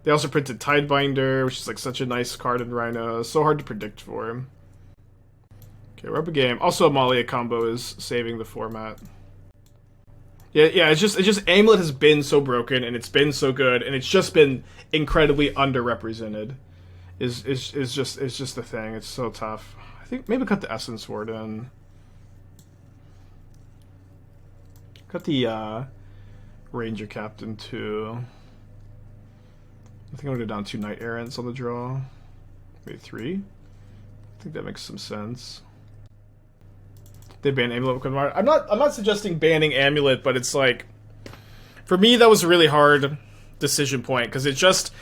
They also printed Tidebinder, which is like such a nice card in Rhino. It's so hard to predict for him. Okay, we're up a game. Also, Amalia combo is saving the format. Yeah. It's just Amulet has been so broken, and it's been so good, and it's just been incredibly underrepresented. Is just the thing. It's so tough. I think maybe cut the Essence Ward in. Got the Ranger Captain too. I think I'm gonna go down 2 Knight Errants on the draw. Maybe 3. I think that makes some sense. They ban Amulet. I'm not suggesting banning Amulet, but it's like, for me that was a really hard decision point because they've just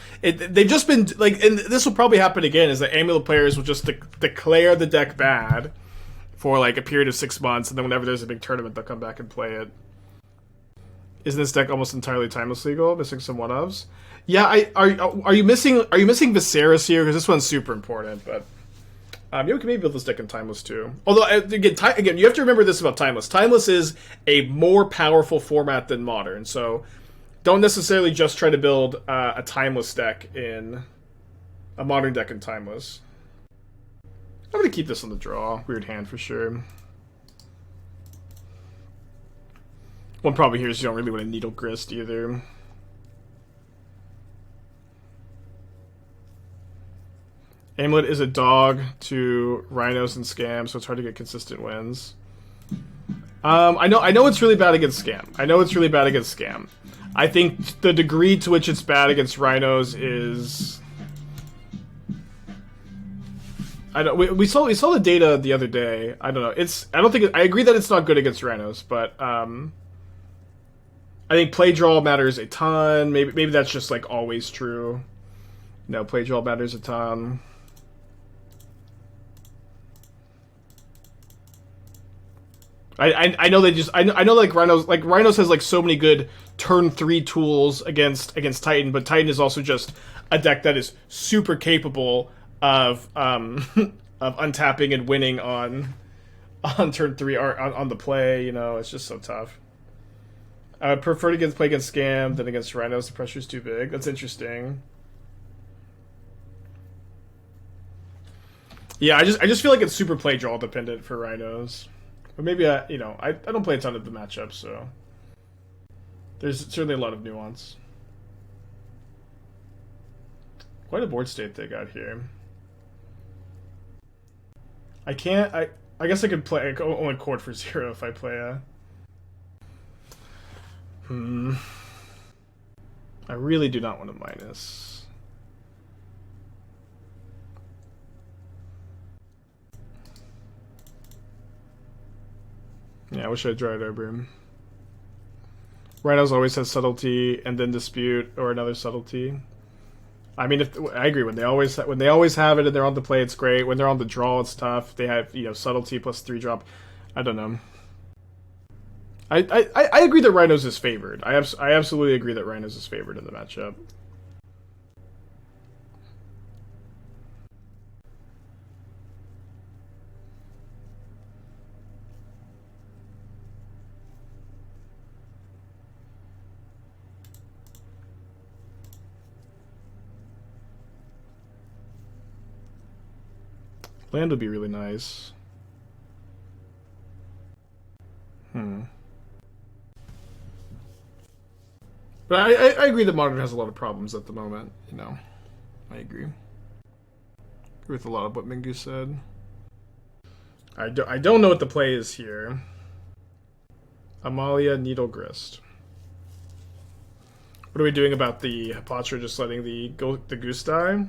been like, and this will probably happen again, is that Amulet players will just declare the deck bad for like a period of 6 months, and then whenever there's a big tournament, they'll come back and play it. Isn't this deck almost entirely timeless legal? Missing some one-ofs? Yeah, are you missing Viserys here? Because this one's super important, but you can maybe build this deck in timeless too. Although again, you have to remember this about timeless. Timeless is a more powerful format than modern, so don't necessarily just try to build a timeless deck in a modern deck in timeless. I'm gonna keep this on the draw. Weird hand for sure. One problem here is you don't really want to Needle Grist either. Amulet is a dog to Rhinos and Scam, so it's hard to get consistent wins. I know it's really bad against Scam. I think the degree to which it's bad against Rhinos is... we saw the data the other day. I don't know. I agree that it's not good against Rhinos, but I think play draw matters a ton. Maybe that's just like always true. No, play draw matters a ton. I know they just I know like Rhinos has like so many good turn 3 tools against Titan, but Titan is also just a deck that is super capable of of untapping and winning on turn 3 or on the play. You know, it's just so tough. I would prefer to play against Scam than against Rhinos. The pressure's too big. That's interesting. Yeah, I just feel like it's super play draw dependent for Rhinos. But maybe I don't play a ton of the matchup, so there's certainly a lot of nuance. Quite a board state they got here. I guess I could play. I could only chord for 0 if I play a. I really do not want to minus. Yeah, I wish I'd tried over. Rhinos always has subtlety and then dispute or another subtlety. I mean, I agree, when they always have it and they're on the play, it's great. When they're on the draw, it's tough. They have subtlety plus 3 drop. I don't know. I agree that Rhinos is favored. I absolutely agree that Rhinos is favored in the matchup. Land would be really nice. But I agree that Modern has a lot of problems at the moment, I agree. With a lot of what Mingu said. I don't know what the play is here. Amalia, Needle Grist. What are we doing about the Hapatra just letting the goose die?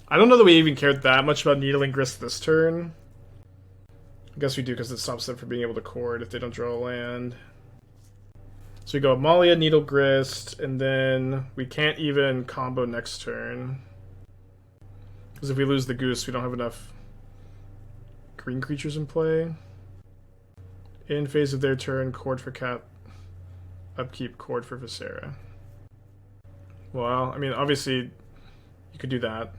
I don't know that we even cared that much about Needling Grist this turn. I guess we do because it stops them from being able to chord if they don't draw a land. So we go Amalia, Needle Grist, and then we can't even combo next turn. Because if we lose the goose, we don't have enough green creatures in play. In phase of their turn, chord for Cat, upkeep, chord for Viscera. Well, I mean, obviously, you could do that.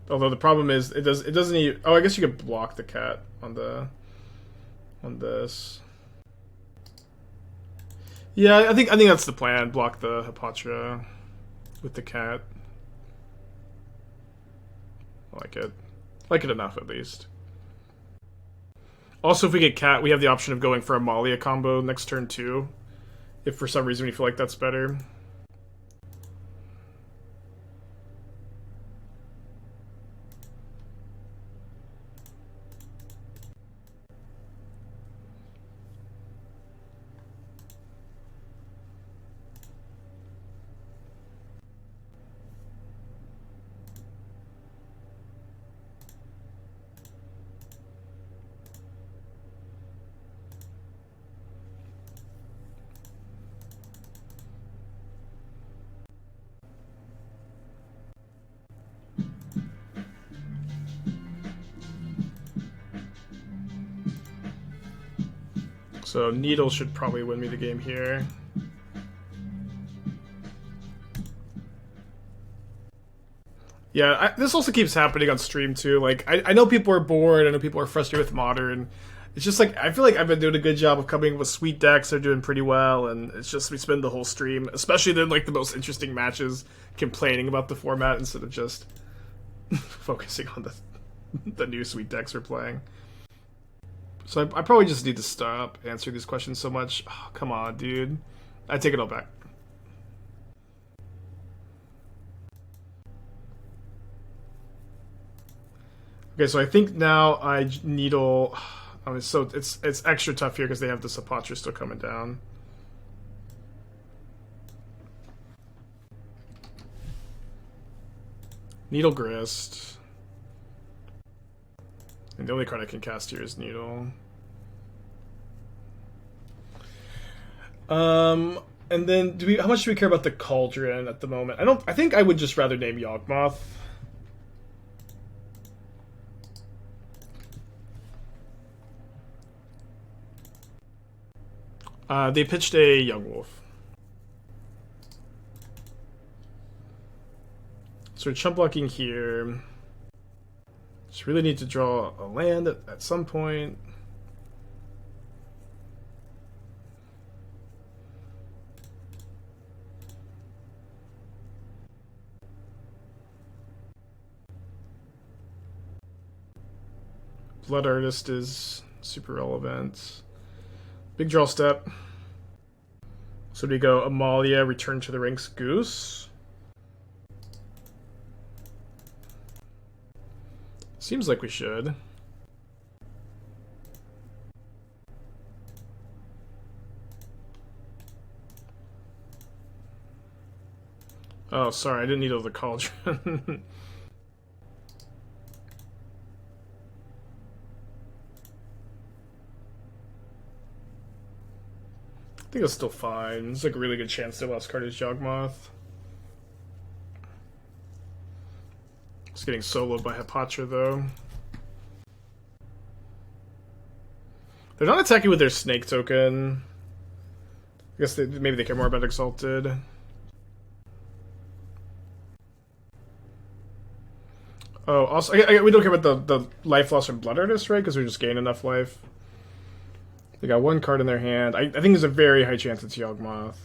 Although the problem is, it doesn't even... Oh, I guess you could block the cat on this. Yeah, I think that's the plan. Block the Hapatra with the cat. I like it. I like it enough, at least. Also, if we get cat, we have the option of going for Amalia combo next turn, too. If for some reason we feel like that's better. So Needle should probably win me the game here. Yeah, this also keeps happening on stream too. Like, I know people are bored. I know people are frustrated with Modern. It's just like, I feel like I've been doing a good job of coming up with sweet decks. They're doing pretty well, and it's just we spend the whole stream, especially then like the most interesting matches, complaining about the format instead of just focusing on the new sweet decks we're playing. So I probably just need to stop answering these questions so much. Oh, come on, dude. I take it all back. Okay, so I think now I Needle. I mean, so it's extra tough here because they have the Sapatra still coming down. Needle Grist. And the only card I can cast here is Needle. And then how much do we care about the Cauldron at the moment? I think I would just rather name Yawgmoth. They pitched a Young Wolf. So we're chump blocking here. Just really need to draw a land at some point. Blood Artist is super relevant. Big draw step. So we go Amalia, Return to the Ranks, Goose. Seems like we should. Oh, sorry, I didn't need all the Cauldron. I think it's still fine. It's like a really good chance their last card is Yawgmoth. It's getting soloed by Hapatra, though. They're not attacking with their Snake token. I guess maybe they care more about Exalted. Oh, also, we don't care about the life loss from Blood Artist, right? Because we just gain enough life. They got one card in their hand. I think there's a very high chance it's Yawgmoth.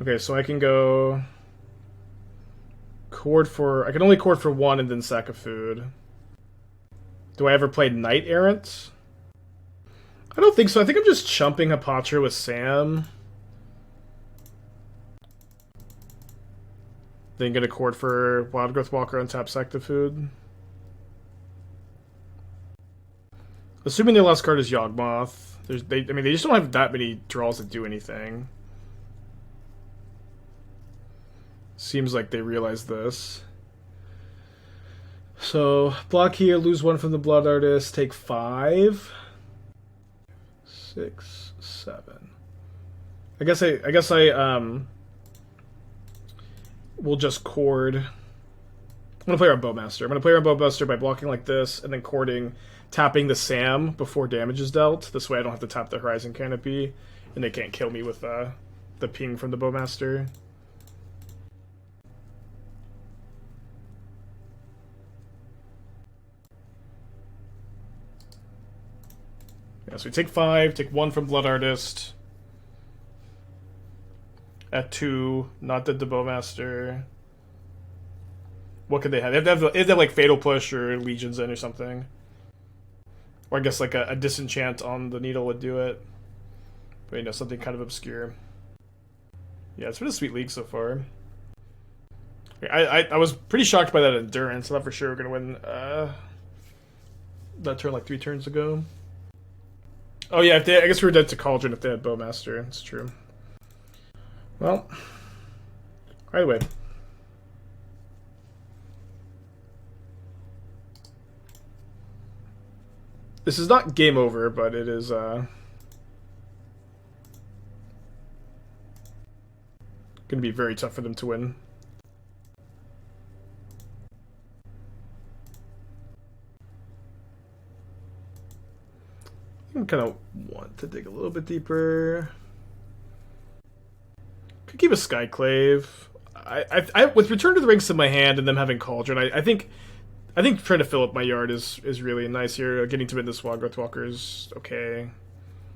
Okay, so I can go Chord for... I can only Chord for one and then sack a food. Do I ever play Knight Errant? I don't think so. I think I'm just chumping Hapatra with Sam. Then get a Chord for Wildgrowth Walker and tap sack the food. Assuming their last card is Yawgmoth. They just don't have that many draws that do anything. Seems like they realize this. So, block here, lose one from the Blood Artist, take 5. 6, 7. I guess I will just chord. I'm gonna play our Bowmaster. I'm gonna play our Bowmaster by blocking like this and then chording, tapping the Sam before damage is dealt. This way I don't have to tap the Horizon Canopy, and they can't kill me with the ping from the Bowmaster. Yeah, so we take 5, take 1 from Blood Artist. At 2, not the Bowmaster. What could they have? They have to have like Fatal Push or Legions in or something. Or I guess like a Disenchant on the Needle would do it. But you know, something kind of obscure. Yeah, it's been a sweet league so far. I was pretty shocked by that Endurance. I thought for sure we're going to win that turn like 3 turns ago. Oh yeah, I guess we were dead to Cauldron if they had Bowmaster. It's true. Well, either way. This is not game over, but it is going to be very tough for them to win. I kind of want to dig a little bit deeper. Could keep a Skyclave. I with Return to the Rinks in my hand and them having Cauldron, I think trying to fill up my yard is really nice here. Getting to this Wildgrowth Walker is okay.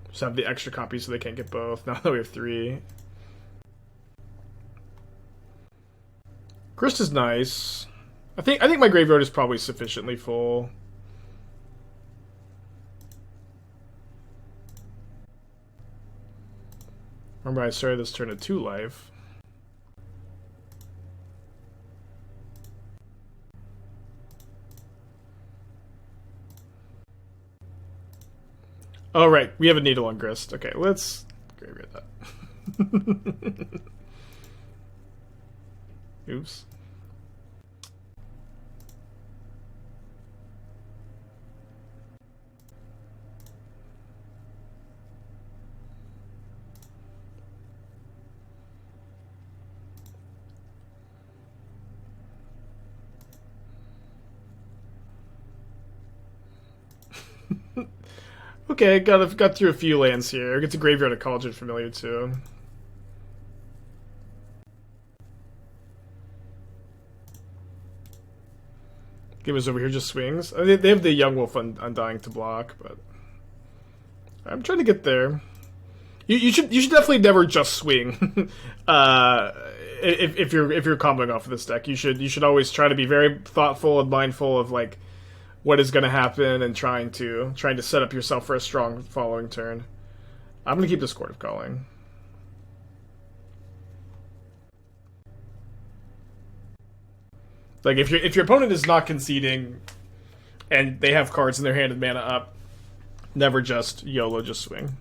Just have the extra copies so they can't get both. Now that we have 3. Grist is nice. I think my graveyard is probably sufficiently full. Remember, I started this turn at 2 life. Oh, right. We have a Needle on Grist. Okay, let's graveyard that. Oops. Okay, got through a few lands here. Get to Graveyard of Cauldron Familiar too. Game is over here just swings. I mean, they have the Young Wolf Undying to block, but I'm trying to get there. You should definitely never just swing. If you're comboing off of this deck, you should always try to be very thoughtful and mindful of like what is going to happen and trying to set up yourself for a strong following turn. I'm going to keep this Court of Calling. Like if your opponent is not conceding and they have cards in their hand and mana up, never just YOLO, just swing.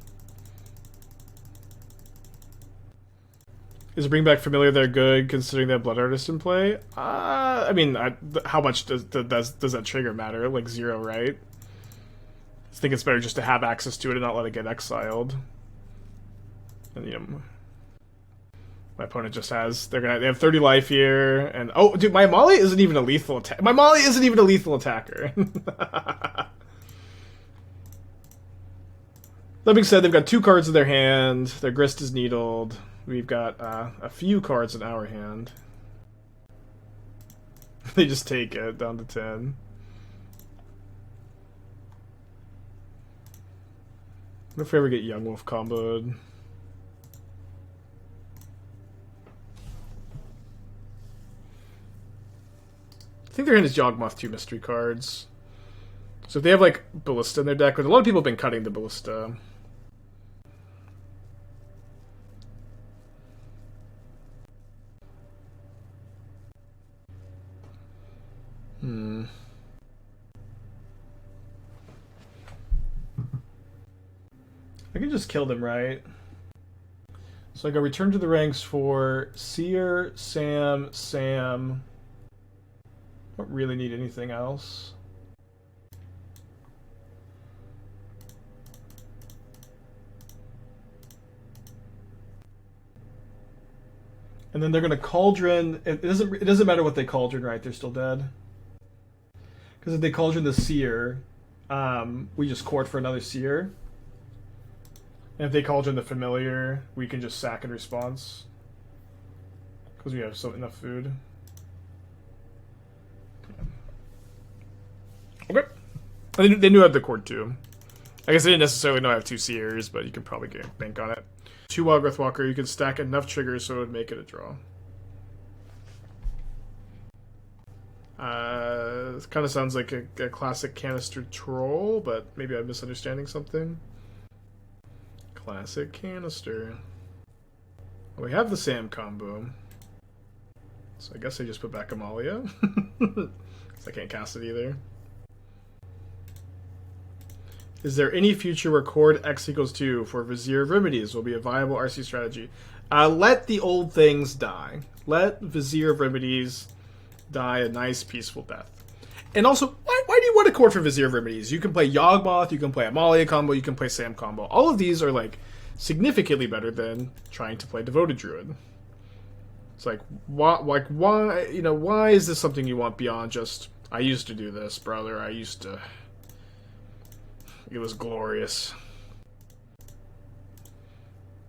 Is Bring Back Familiar there good, considering that Blood Artist in play? I mean, how much does that trigger matter? Like 0, right? I think it's better just to have access to it and not let it get exiled. And you know, my opponent just has they have 30 life here, and oh, dude, my Amalia isn't even a lethal attack. My Amalia isn't even a lethal attacker. That being said, they've got 2 cards in their hand. Their Grist is needled. We've got a few cards in our hand. They just take it down to 10. What if we ever get Young Wolf comboed? I think their hand is Yawgmoth 2 mystery cards. So if they have like Ballista in their deck, but a lot of people have been cutting the Ballista. I can just kill them, right? So I go Return to the Ranks for Seer, Sam. Don't really need anything else. And then they're gonna Cauldron. It doesn't matter what they Cauldron, right? They're still dead. Because if they Cauldron the Seer, we just court for another Seer. And if they Cauldron the Familiar, we can just sack in response. Because we have enough food. Yeah. Okay. They knew I had the court too. I guess I didn't necessarily know I have 2 Seers, but you can probably get bank on it. 2 Wild Growth Walker, you can stack enough triggers so it would make it a draw. It kind of sounds like a classic canister troll, but maybe I'm misunderstanding something. Classic canister. Well, we have the Sam combo. So I guess I just put back Amalia. Because I can't cast it either. Is there any future where chord X equals 2 for Vizier of Remedies will be a viable RC strategy? Let the old things die. Let Vizier of Remedies die a nice, peaceful death. And also, why do you want a chord for Vizier of Remedies? You can play Yawgmoth, you can play Amalia combo, you can play Sam combo. All of these are, like, significantly better than trying to play Devoted Druid. It's like, why, you know, why is this something you want beyond just, I used to do this, brother, I used to... It was glorious.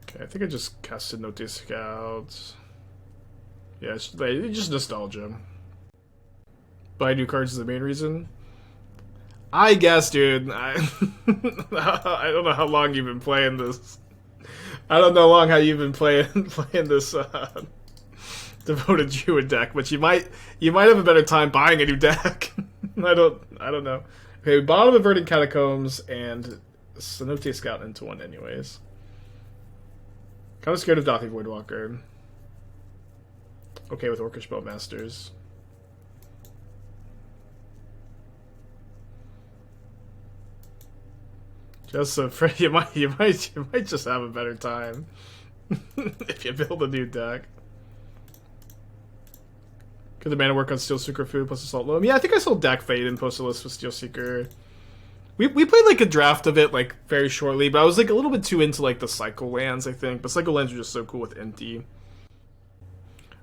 Okay, I think I just casted Note Scouts. Yeah, it's just nostalgia. Buy new cards is the main reason. I guess, dude. I don't know how long you've been playing this. I don't know how you've been playing this Devoted Druid deck, but you might have a better time buying a new deck. I don't know. Okay, bottom of Verdant Catacombs and Cenote Scout into one anyways. Kind of scared of Dothy Voidwalker. Okay with Orcish Bowmasters. Just so you might just have a better time if you build a new deck. Could the mana work on Steel Seeker Food plus Assault Loam? Yeah, I think I sold Dak Fade and posted a list with Steel Seeker. We played like a draft of it like very shortly, but I was like a little bit too into like the Cycle lands, I think. But Cycle lands are just so cool with empty.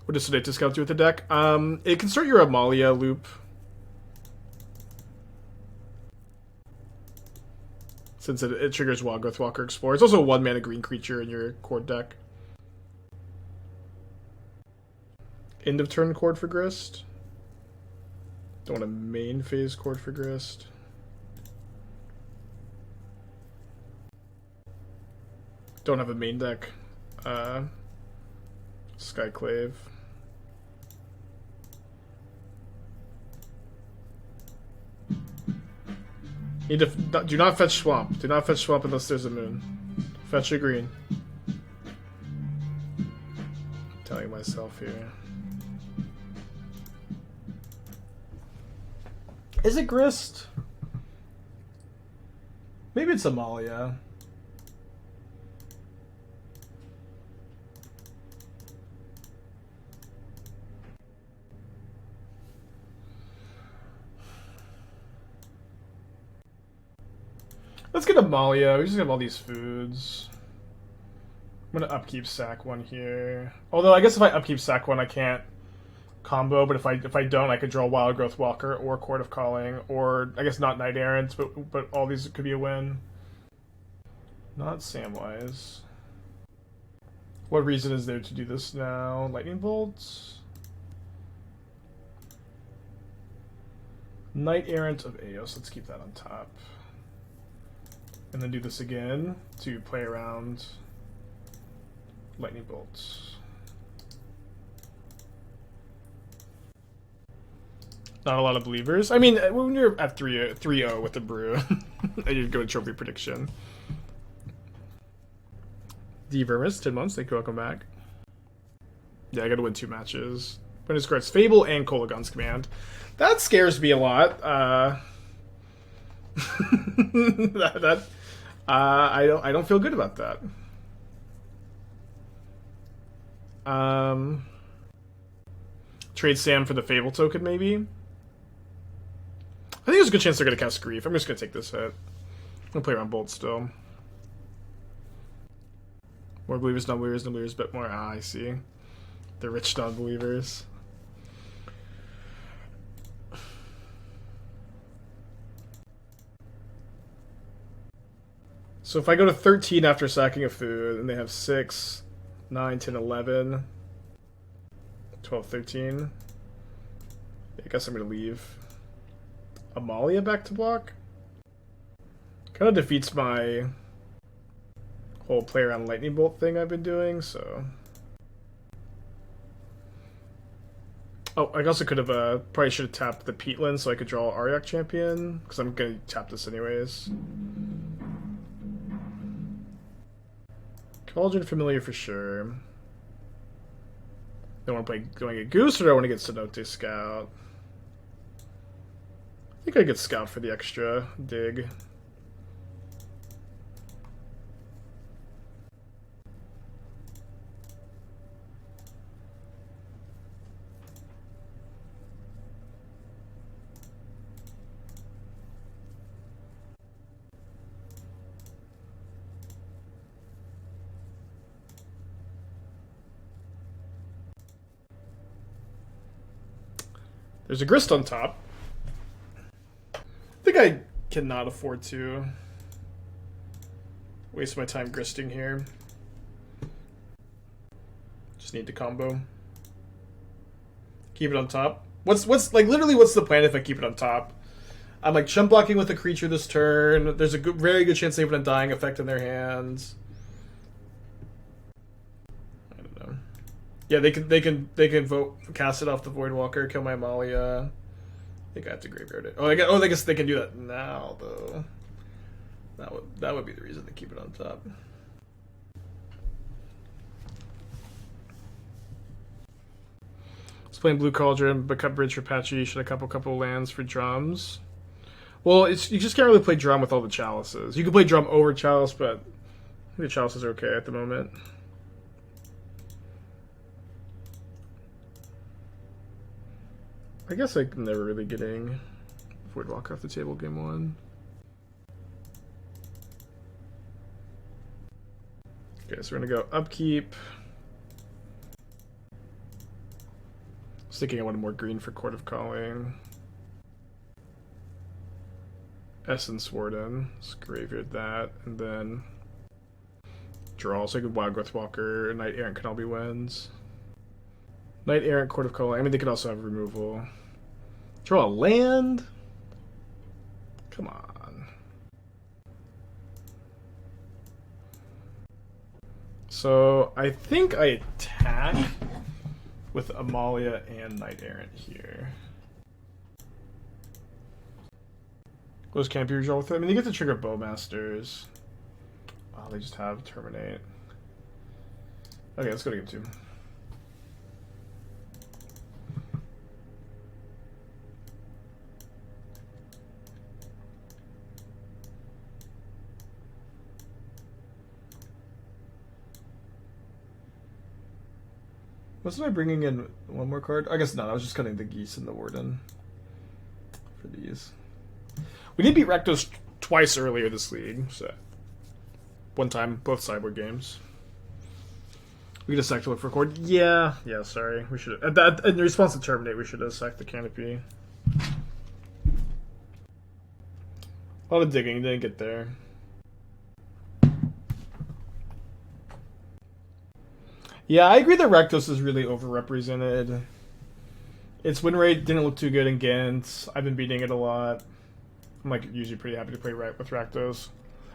What does Sedate Discount do with the deck? It can start your Amalia loop. Since it triggers Wildgrowth Walker Explorer. It's also a 1-mana green creature in your Chord deck. End of turn Chord for Grist. Don't want a main phase Chord for Grist. Don't have a main deck. Skyclave. Need to do not fetch Swamp. Do not fetch Swamp unless there's a moon. Fetch a green. I'm telling myself here. Is it Grist? Maybe it's Amalia. Let's get Amalia. We just have all these foods. I'm gonna upkeep sack one here. Although I guess if I upkeep sack one, I can't combo. But if I don't, I could draw Wild Growth Walker or Court of Calling, or I guess not Knight Errant, but all these could be a win. Not Samwise. What reason is there to do this now? Lightning Bolts. Knight Errant of Eos. Let's keep that on top. And then do this again to play around Lightning Bolts. Not a lot of believers. I mean, when you're at 3-0 with the brew, and you go to Trophy Prediction. D Vermis, 10 months. Thank you. Welcome back. Yeah, I gotta win 2 matches. When it's correct, Fable and Kolagon's Command. That scares me a lot. I don't feel good about that. Trade Sam for the Fable token, maybe. I think there's a good chance they're gonna cast Grief. I'm just gonna take this hit. I'm gonna play around Bolt still. More believers, non-believers, non-believers, but more. Ah, I see. The rich non-believers. So if I go to 13 after sacking a food, and they have 6, 9, 10, 11, 12, 13, I guess I'm going to leave Amalia back to block. Kind of defeats my whole play around lightning bolt thing I've been doing, so. Oh, I also could have probably should have tapped the Peatland so I could draw Ariok Champion, because I'm gonna tap this anyways. Cauldron Familiar for sure. Do I want to get Goose, or do I want to get Cenote Scout? I think I get Scout for the extra dig. There's a Grist on top. I think I cannot afford to waste my time gristing here. Just need to combo. Keep it on top. What's like literally what's the plan if I keep it on top? I'm like chump blocking with a creature this turn. There's a very good chance they have a dying effect in their hands. Yeah, they can vote cast it off the Voidwalker, kill my Amalia. I think I have to graveyard it. I guess they can do that now though. That would be the reason to keep it on top. Let's play Blue Cauldron, backup bridge for Patchy, should a couple lands for drums. Well, you just can't really play drum with all the chalices. You can play drum over chalice, but I think the chalices are okay at the moment. I guess I'm never really getting Voidwalker off the table game 1. Okay, so we're gonna go upkeep. Sticking I wanted more green for Court of Calling. Essence Warden. Let's graveyard that, and then draw. So I could Wild Growth Walker, Knight Errant can all be wins. Knight Errant, Court of Calling. I mean, they could also have removal. Draw a land? Come on. So, I think I attack with Amalia and Knight Errant here. Those can't be resolved with it. I mean, they get to trigger Bowmasters. Oh, they just have Terminate. Okay, let's go to game 2. Wasn't I bringing in one more card? I guess not. I was just cutting the Geese and the Warden for these. We did beat Rakdos twice earlier this league, so one time, both sideboard games. We just sacked to look for a cord. Yeah, sorry. We should in response to Terminate, we should have sacked the Canopy. A lot of digging, didn't get there. Yeah, I agree that Rakdos is really overrepresented. Its win rate didn't look too good in Ghent. I've been beating it a lot. I'm like usually pretty happy to play with Rakdos.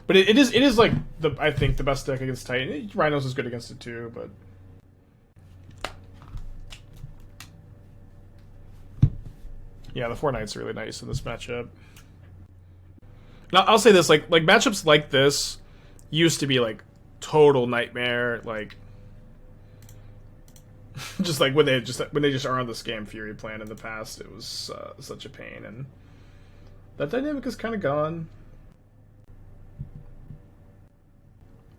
But it is like I think the best deck against Titan. Rhinos is good against it too, but yeah, the 4 Knights are really nice in this matchup. Now I'll say this, like matchups like this used to be like total nightmare, like just like when they just are on the Scam Fury plan in the past, it was such a pain, and that dynamic is kind of gone.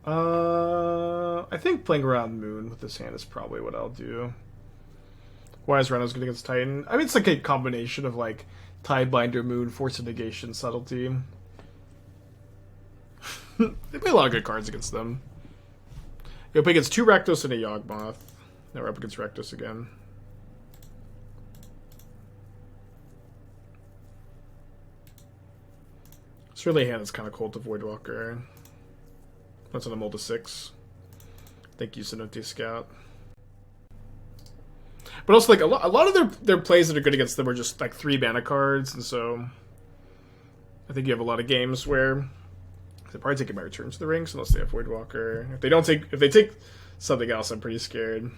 I think playing around Moon with this hand is probably what I'll do. Why is Reno's good against Titan? I mean, it's like a combination of like Tidebinder, Moon, Force of Negation, Subtlety. They play a lot of good cards against them. You'll play against 2 Rakdos and a Yawgmoth. Now we're up against Rakdos again. It's really a hand that's kind of cold to Voidwalker. That's on a mold of 6. Thank you, Cenote Scout. But also, like a lot of their plays that are good against them are just like 3 mana cards, and so I think you have a lot of games where They're probably taking my return to the rinks unless they have Voidwalker. If they take something else, I'm pretty scared.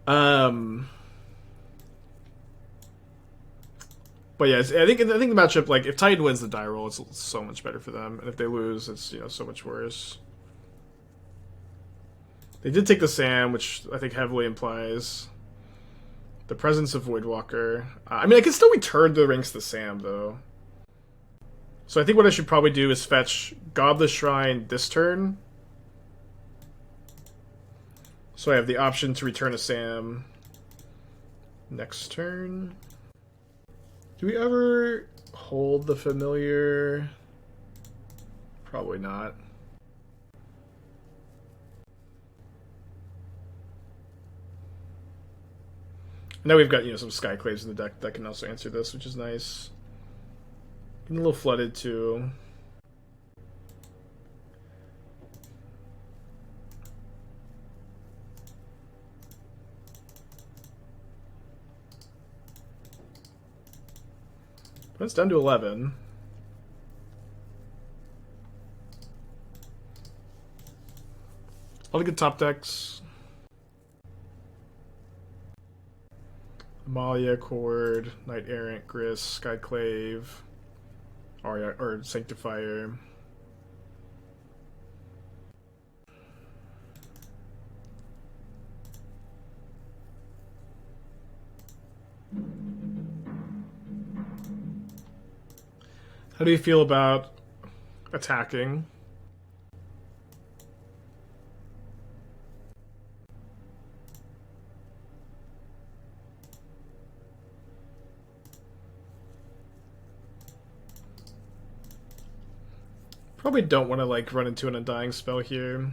But yeah, I think the matchup, like if Titan wins the die roll, it's so much better for them, and if they lose, it's so much worse. They did take the Sam, which I think heavily implies the presence of Voidwalker. I mean, I can still return the rinks to Sam though. So I think what I should probably do is fetch Godless Shrine this turn. So I have the option to return a Sam next turn. Do we ever hold the familiar? Probably not. Now we've got some Skyclaves in the deck that can also answer this, which is nice. Getting a little flooded too. That's down to 11. All the good top decks. Amalia, Cord, Knight Errant, Gris, Skyclave, or Sanctifier. How do you feel about attacking? Probably don't want to like run into an Undying spell here.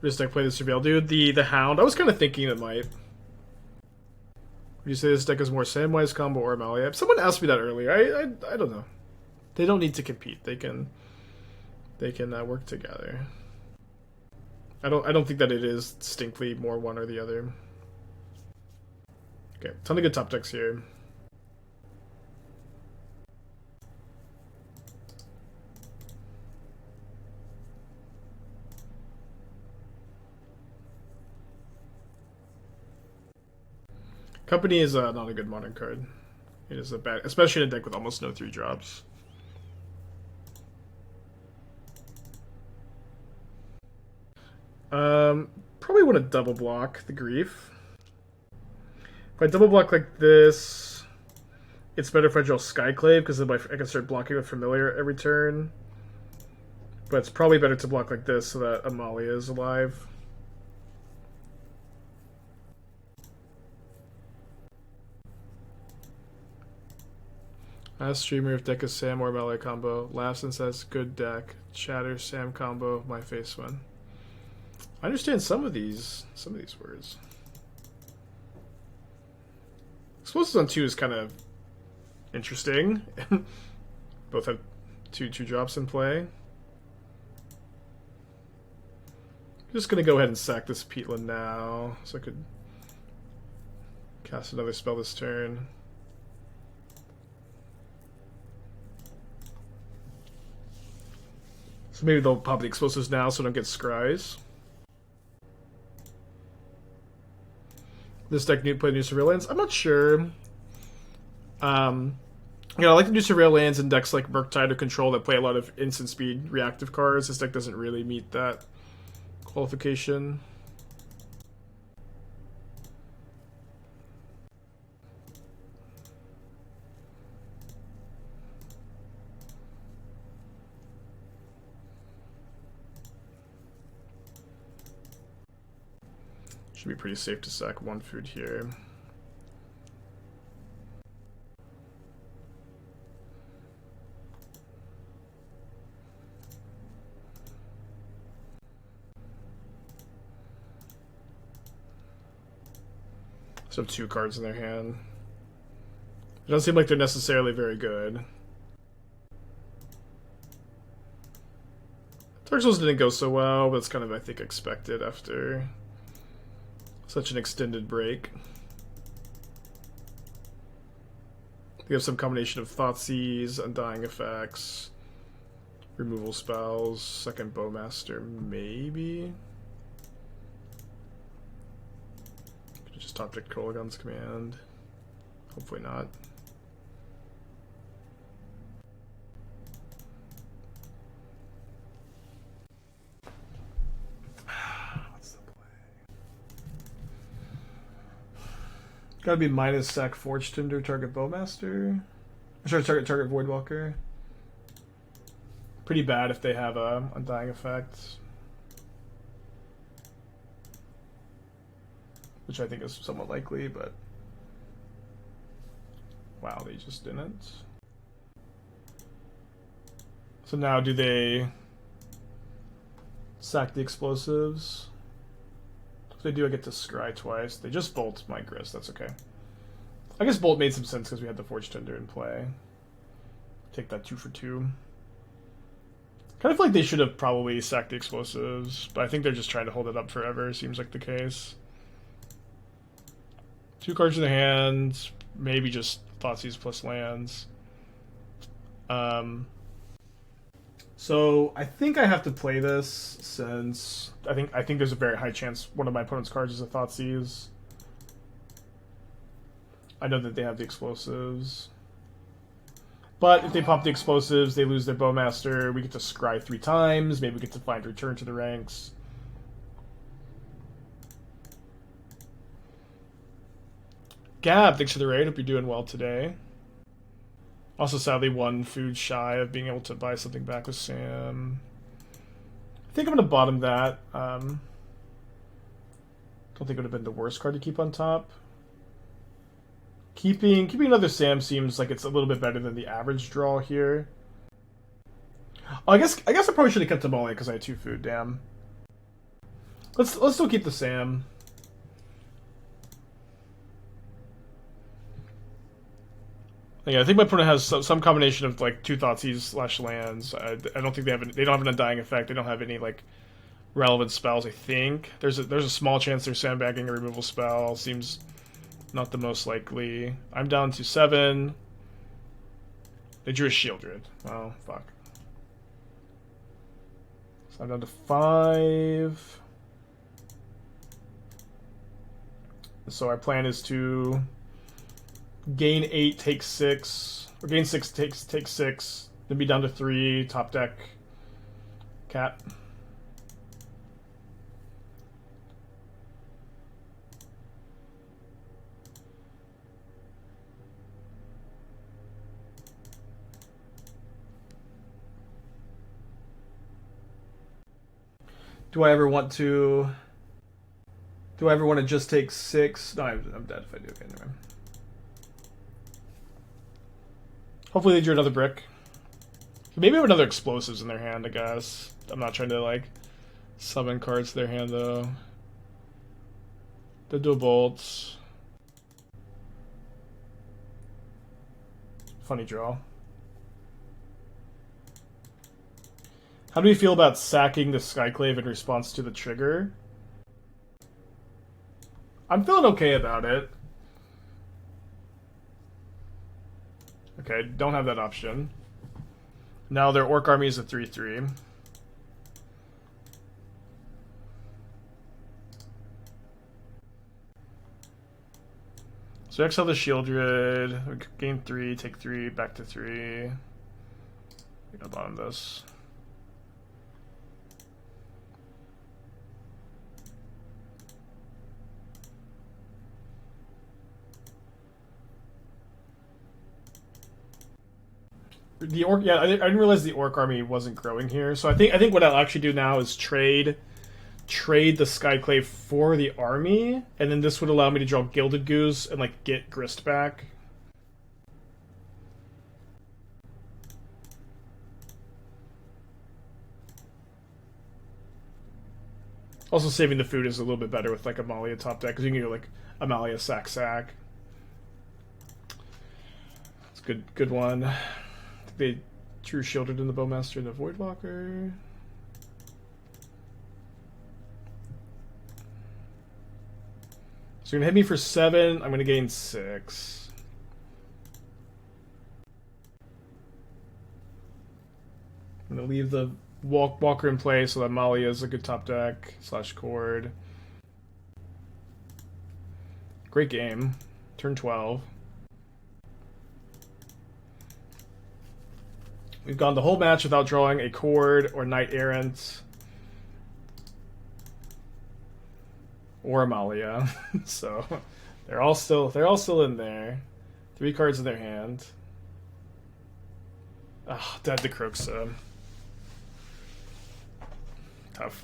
This deck play the Surveil. Dude, the Hound. I was kind of thinking it might. Would you say this deck is more Samwise combo or Amalia? Someone asked me that earlier. I don't know. They don't need to compete. They can work together. I don't think that it is distinctly more one or the other. Okay, ton of good top decks here. Company is not a good modern card. It is a bad, especially in a deck with almost no 3-drops. Probably want to double block the Grief. If I double block like this, it's better if I draw Skyclave because then I can start blocking with Familiar every turn. But it's probably better to block like this so that Amalia is alive. Ask streamer if deck is Sam or Amalia combo. Laughs and says, good deck. Chatter, Sam combo, my face win. I understand some of these words. Explosives on 2 is kind of interesting. Both have two drops in play. I'm just gonna go ahead and sack this Peatland now, so I could cast another spell this turn. So maybe they'll pop the explosives now so I don't get scries. This deck play new Surveil lands? I'm not sure. I like the new Surveil lands in decks like Murktide or Control that play a lot of instant speed reactive cards. This deck doesn't really meet that qualification. Should be pretty safe to sack one food here. So 2 cards in their hand. It doesn't seem like they're necessarily very good. Dark Souls didn't go so well, but it's kind of, I think, expected after such an extended break. They have some combination of Thoughtseizes, Undying Effects, removal spells, second Bowmaster, maybe. Could just top deck Kolaghan's Command. Hopefully not. What's the play? Gotta be minus sack Forge Tinder, target Bowmaster. Sorry, target Voidwalker. Pretty bad if they have a Undying Effect, which I think is somewhat likely, but wow, they just didn't. So now do they sack the explosives? If they do, I get to scry twice. They just bolt my Grist, that's okay. I guess bolt made some sense because we had the Forge Tender in play. Take that 2 for 2. Kind of feel like they should have probably sacked the explosives, but I think they're just trying to hold it up forever, seems like the case. 2 cards in the hand, maybe just Thoughtseize plus lands. So I think I have to play this since I think there's a very high chance one of my opponent's cards is a Thoughtseize. I know that they have the explosives. But if they pop the explosives, they lose their Bowmaster. We get to scry 3 times. Maybe we get to find return to the ranks. Gab, thanks for the raid. Hope you're doing well today. Also, sadly, 1 food shy of being able to buy something back with Sam. I think I'm going to bottom that. Don't think it would have been the worst card to keep on top. Keeping another Sam seems like it's a little bit better than the average draw here. Oh, I guess I probably should have kept Amalia because I had 2 food. Damn. Let's still keep the Sam. Yeah, I think my opponent has some combination of like 2 Thoughtseize / lands. I don't think they don't have an Undying Effect. They don't have any like relevant spells. I think there's a small chance they're sandbagging a removal spell. Seems not the most likely. I'm down to 7. They drew a Shieldred. Oh, fuck. So I'm down to 5. So our plan is to gain 8, take 6. Or gain 6, take 6. Then be down to 3, top deck. Cat. Do I ever want to just take 6? No, I'm dead if I do. Okay, never mind. Hopefully they drew another brick. Maybe have another explosives in their hand, I guess. I'm not trying to, like, summon cards to their hand, though. The dual bolts. Funny draw. How do we feel about sacking the Skyclave in response to the trigger? I'm feeling okay about it. Okay, don't have that option. Now their Orc Army is a 3/3. So exile the Shieldred, gain 3, take 3, back to 3. I'm gonna bottom this. The Orc, yeah, I didn't realize the Orc Army wasn't growing here. So I think what I'll actually do now is trade the Skyclave for the army, and then this would allow me to draw Gilded Goose and like get Grist back. Also, saving the food is a little bit better with like Amalia top deck because you can go like Amalia sack. It's a good one. They drew Shieldred in the Bowmaster and the Voidwalker. So you're gonna hit me for 7. I'm gonna gain 6. I'm gonna leave the Walker in play so that Amalia is a good top deck / cord. Great game. Turn 12. We've gone the whole match without drawing a cord or Knight Errant or Amalia. So they're all still in there. 3 cards in their hand. Oh, Dead to Croxa. Tough.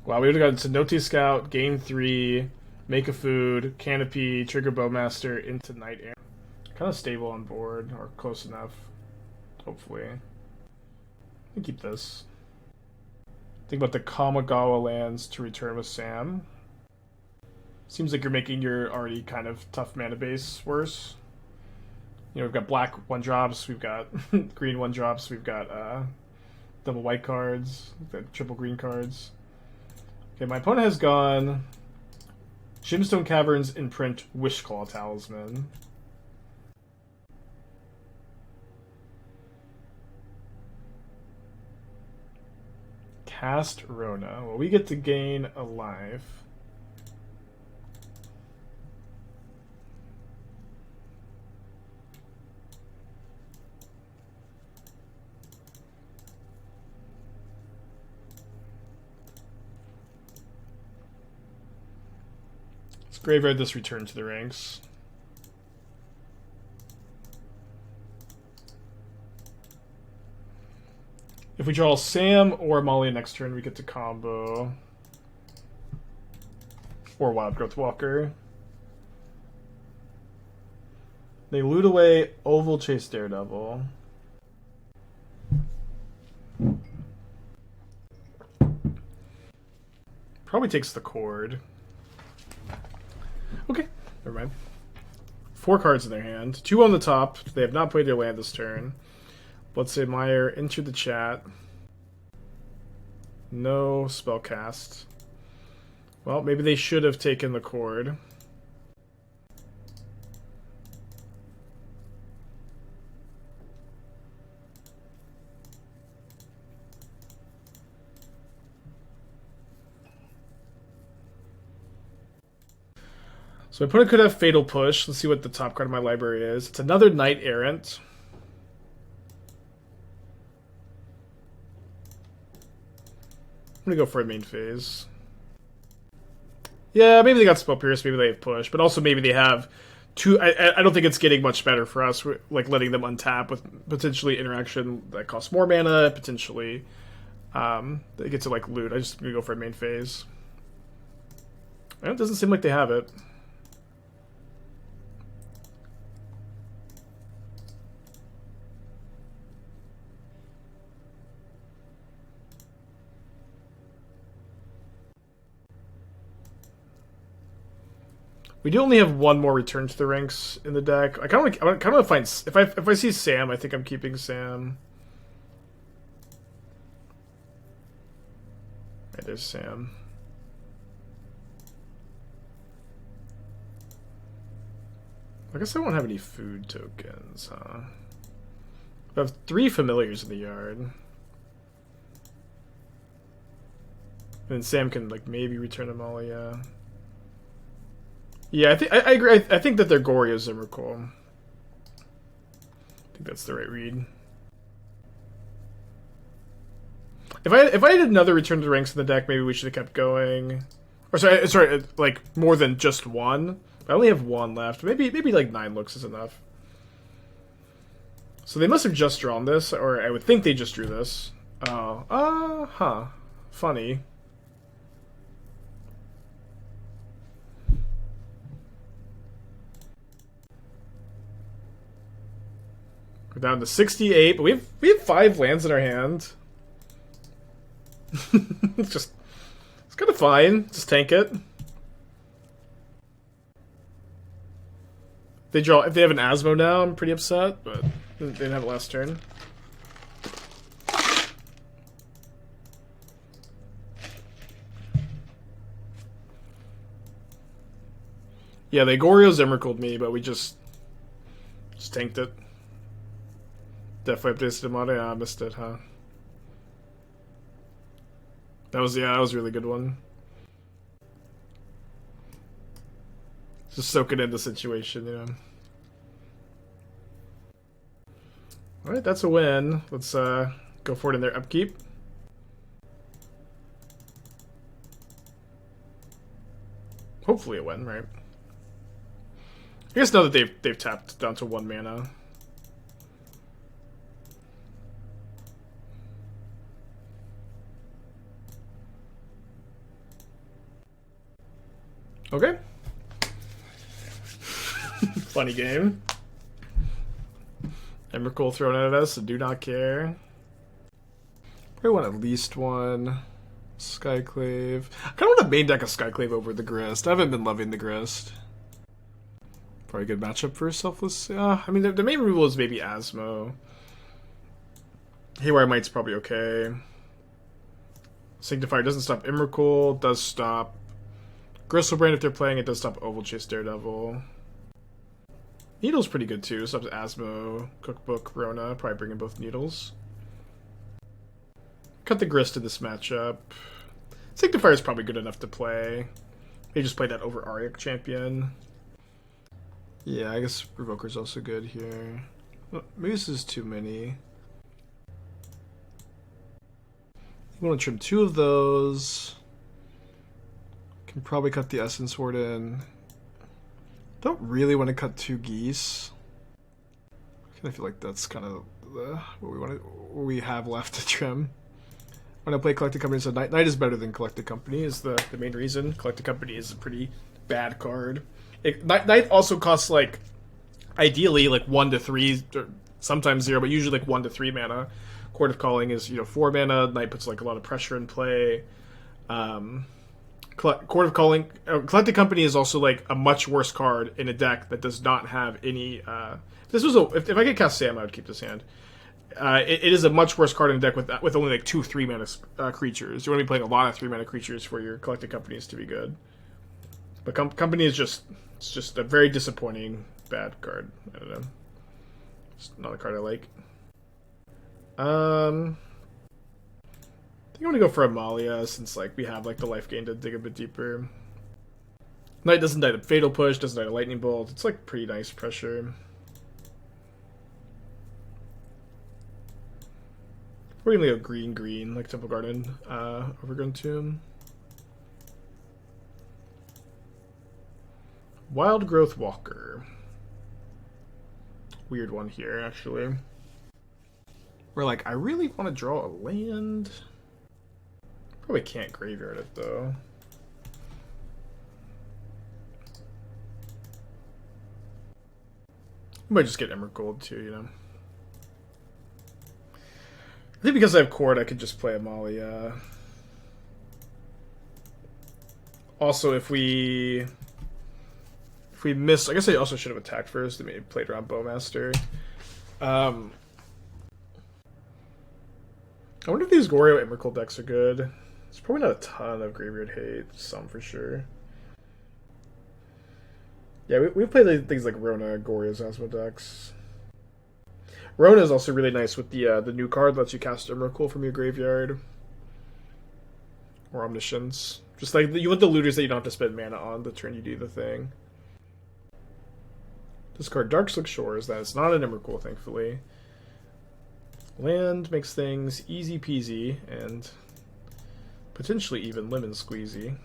Wow, we would have gotten to Note Scout, Game 3, Make a Food, Canopy, Trigger Bowmaster into Knight Errant. Kind of stable on board, or close enough. Hopefully. Let me keep this. Think about the Kamigawa lands to return with Sam. Seems like you're making your already kind of tough mana base worse. You know, we've got black 1-drops, we've got green 1-drops, we've got double white cards, we've got triple green cards. Okay, my opponent has gone Shimstone Caverns, Imprint, Wishclaw Talisman. Cast Rona. Well, we get to gain a life. Let's graveyard this return to the ranks. If we draw Sam or Amalia next turn, we get to combo. Or Wild Growth Walker. They loot away Oval Chase Daredevil. Probably takes the cord. Okay, never mind. 4 cards in their hand. 2 on the top. They have not played their land this turn. Let's say Meyer into the chat. No spell cast. Well, maybe they should have taken the cord. So my opponent could have Fatal Push. Let's see what the top card of my library is. It's another Knight Errant. I'm gonna go for a main phase. Yeah, maybe they got Spell Pierce, maybe they have Push, but also maybe they have 2. I don't think it's getting much better for us, like letting them untap with potentially interaction that costs more mana, potentially they get to like loot. I just gonna go for a main phase. Well, it doesn't seem like they have it. We do only have 1 more return to the ranks in the deck. I kind of find if I see Sam, I think I'm keeping Sam. Right, there's Sam. I guess I won't have any food tokens, huh? I have 3 familiars in the yard. And Sam can like maybe return Amalia. Yeah, I agree. I think that they're Goria Zimmercool. I think that's the right read. If I had another return to the ranks in the deck, maybe we should have kept going. Or sorry, like more than just 1. I only have 1 left. Maybe like 9 looks is enough. So they must have just drawn this, or I would think they just drew this. Oh, huh. Funny. We're down to 68, but we have 5 lands in our hand. It's kind of fine. Just tank it. If they have an Asmo now, I'm pretty upset, but they didn't have it last turn. Yeah, they Goryo Zimmercooled me, but we just Just tanked it. Definitely updated Amalia. I missed it, huh? That was a really good one. Just soak it in the situation, you know. Alright, that's a win. Let's go for it in their upkeep. Hopefully a win, right? I guess now that they've tapped down to 1 mana. Okay. Funny game. Emrakul thrown at us, so do not care. Probably want at least one. Skyclave. I kind of want to main deck a Skyclave over the Grist. I haven't been loving the Grist. Probably a good matchup for Selfless. I mean, the main rule is maybe Asmo. Haywire Might's probably okay. Sanctifier doesn't stop Emrakul, does stop Gristlebrand if they're playing, it does stop Oval Chase Daredevil. Needle's pretty good too, stops Asmo, Cookbook, Rona, probably bringing both Needles. Cut the Grist in this matchup. Sanctifier is probably good enough to play. They just play that over Auric Champion. Yeah, I guess Revoker's also good here. Well, maybe this is too many. You want to trim 2 of those. Can probably cut the Essence Warden. Don't really want to cut 2 Geese. I feel like that's kind of what we have left to trim. When I play Collected Company, so Knight is better than Collected Company is the main reason. Collected Company is a pretty bad card. Knight also costs like ideally like 1 to 3, or sometimes 0, but usually like 1 to 3 mana. Court of Calling is 4 mana. Knight puts like a lot of pressure in play. Court of Calling, Collected Company is also like a much worse card in a deck that does not have any. If I could cast Sam, I would keep this hand. It is a much worse card in a deck with only like 2 3-mana creatures. You want to be playing a lot of 3-mana creatures for your Collected Companies to be good. But Company is just a very disappointing bad card. I don't know. It's not a card I like. I think I'm gonna go for Amalia since like we have like the life gain to dig a bit deeper. Knight doesn't die to Fatal Push, doesn't die to Lightning Bolt. It's like pretty nice pressure. We're gonna go green like Temple Garden, Overgrown Tomb. Wild Growth Walker. Weird one here, actually. We're like, I really want to draw a land. Probably can't graveyard it, though. I might just get Emerald too, you know. I think because I have Chord, I could just play Amalia. Also, if we miss, I guess I also should have attacked first and maybe played around Bowmaster. I wonder if these Goryo Emrakul decks are good. There's probably not a ton of graveyard hate, some for sure. Yeah, we've played things like Rona, Goryo's Asmo decks. Rona is also really nice with the new card that lets you cast Emrakul from your graveyard. Or Omniscience. Just like, you want the looters that you don't have to spend mana on the turn you do the thing. Discard Darkslick Shores. That is not an Emrakul, thankfully. Land makes things easy peasy and potentially even lemon squeezy.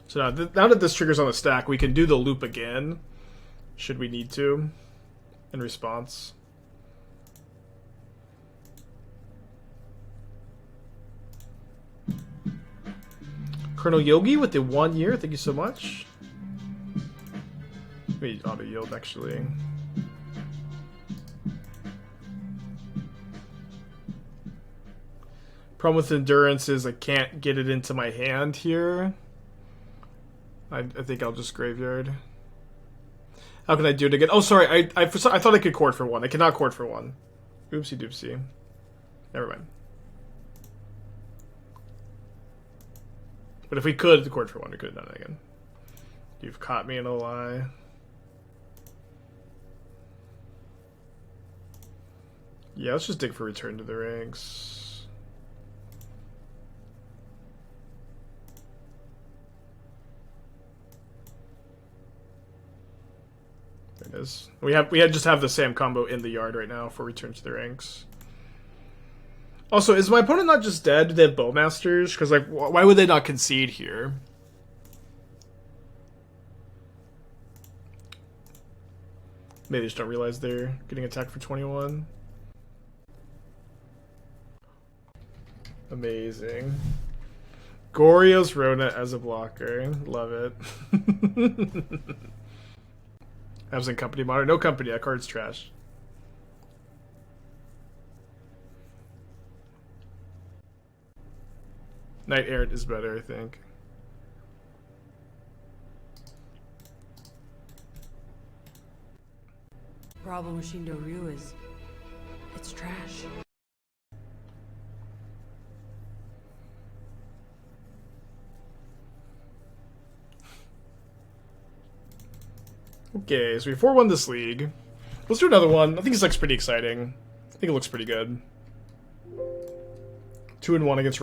So now that this triggers on the stack, we can do the loop again, should we need to, in response. Colonel Yogi with the 1 year, thank you so much. Maybe auto yield actually. Problem with Endurance is I can't get it into my hand here. I think I'll just graveyard. How can I do it again? Oh, sorry, I thought I could chord for 1. I cannot chord for 1. Oopsie doopsie. Never mind. But if we could, the chord for 1, we could have done it again. You've caught me in a lie. Yeah, let's just dig for return to the ranks. There it is. We just have the Sam combo in the yard right now for return to the ranks. Also, is my opponent not just dead? Do they have Bowmasters? Because, like, why would they not concede here? Maybe they just don't realize they're getting attacked for 21. Amazing. Goryo's Rona as a blocker. Love it. Absent company monitor. No company. That card's trash. Knight Errant is better, I think. Problem with Shindo Ryu is it's trash. Okay, so we 4-1 this league. Let's do another one. I think this looks pretty exciting. I think it looks pretty good. 2-1 against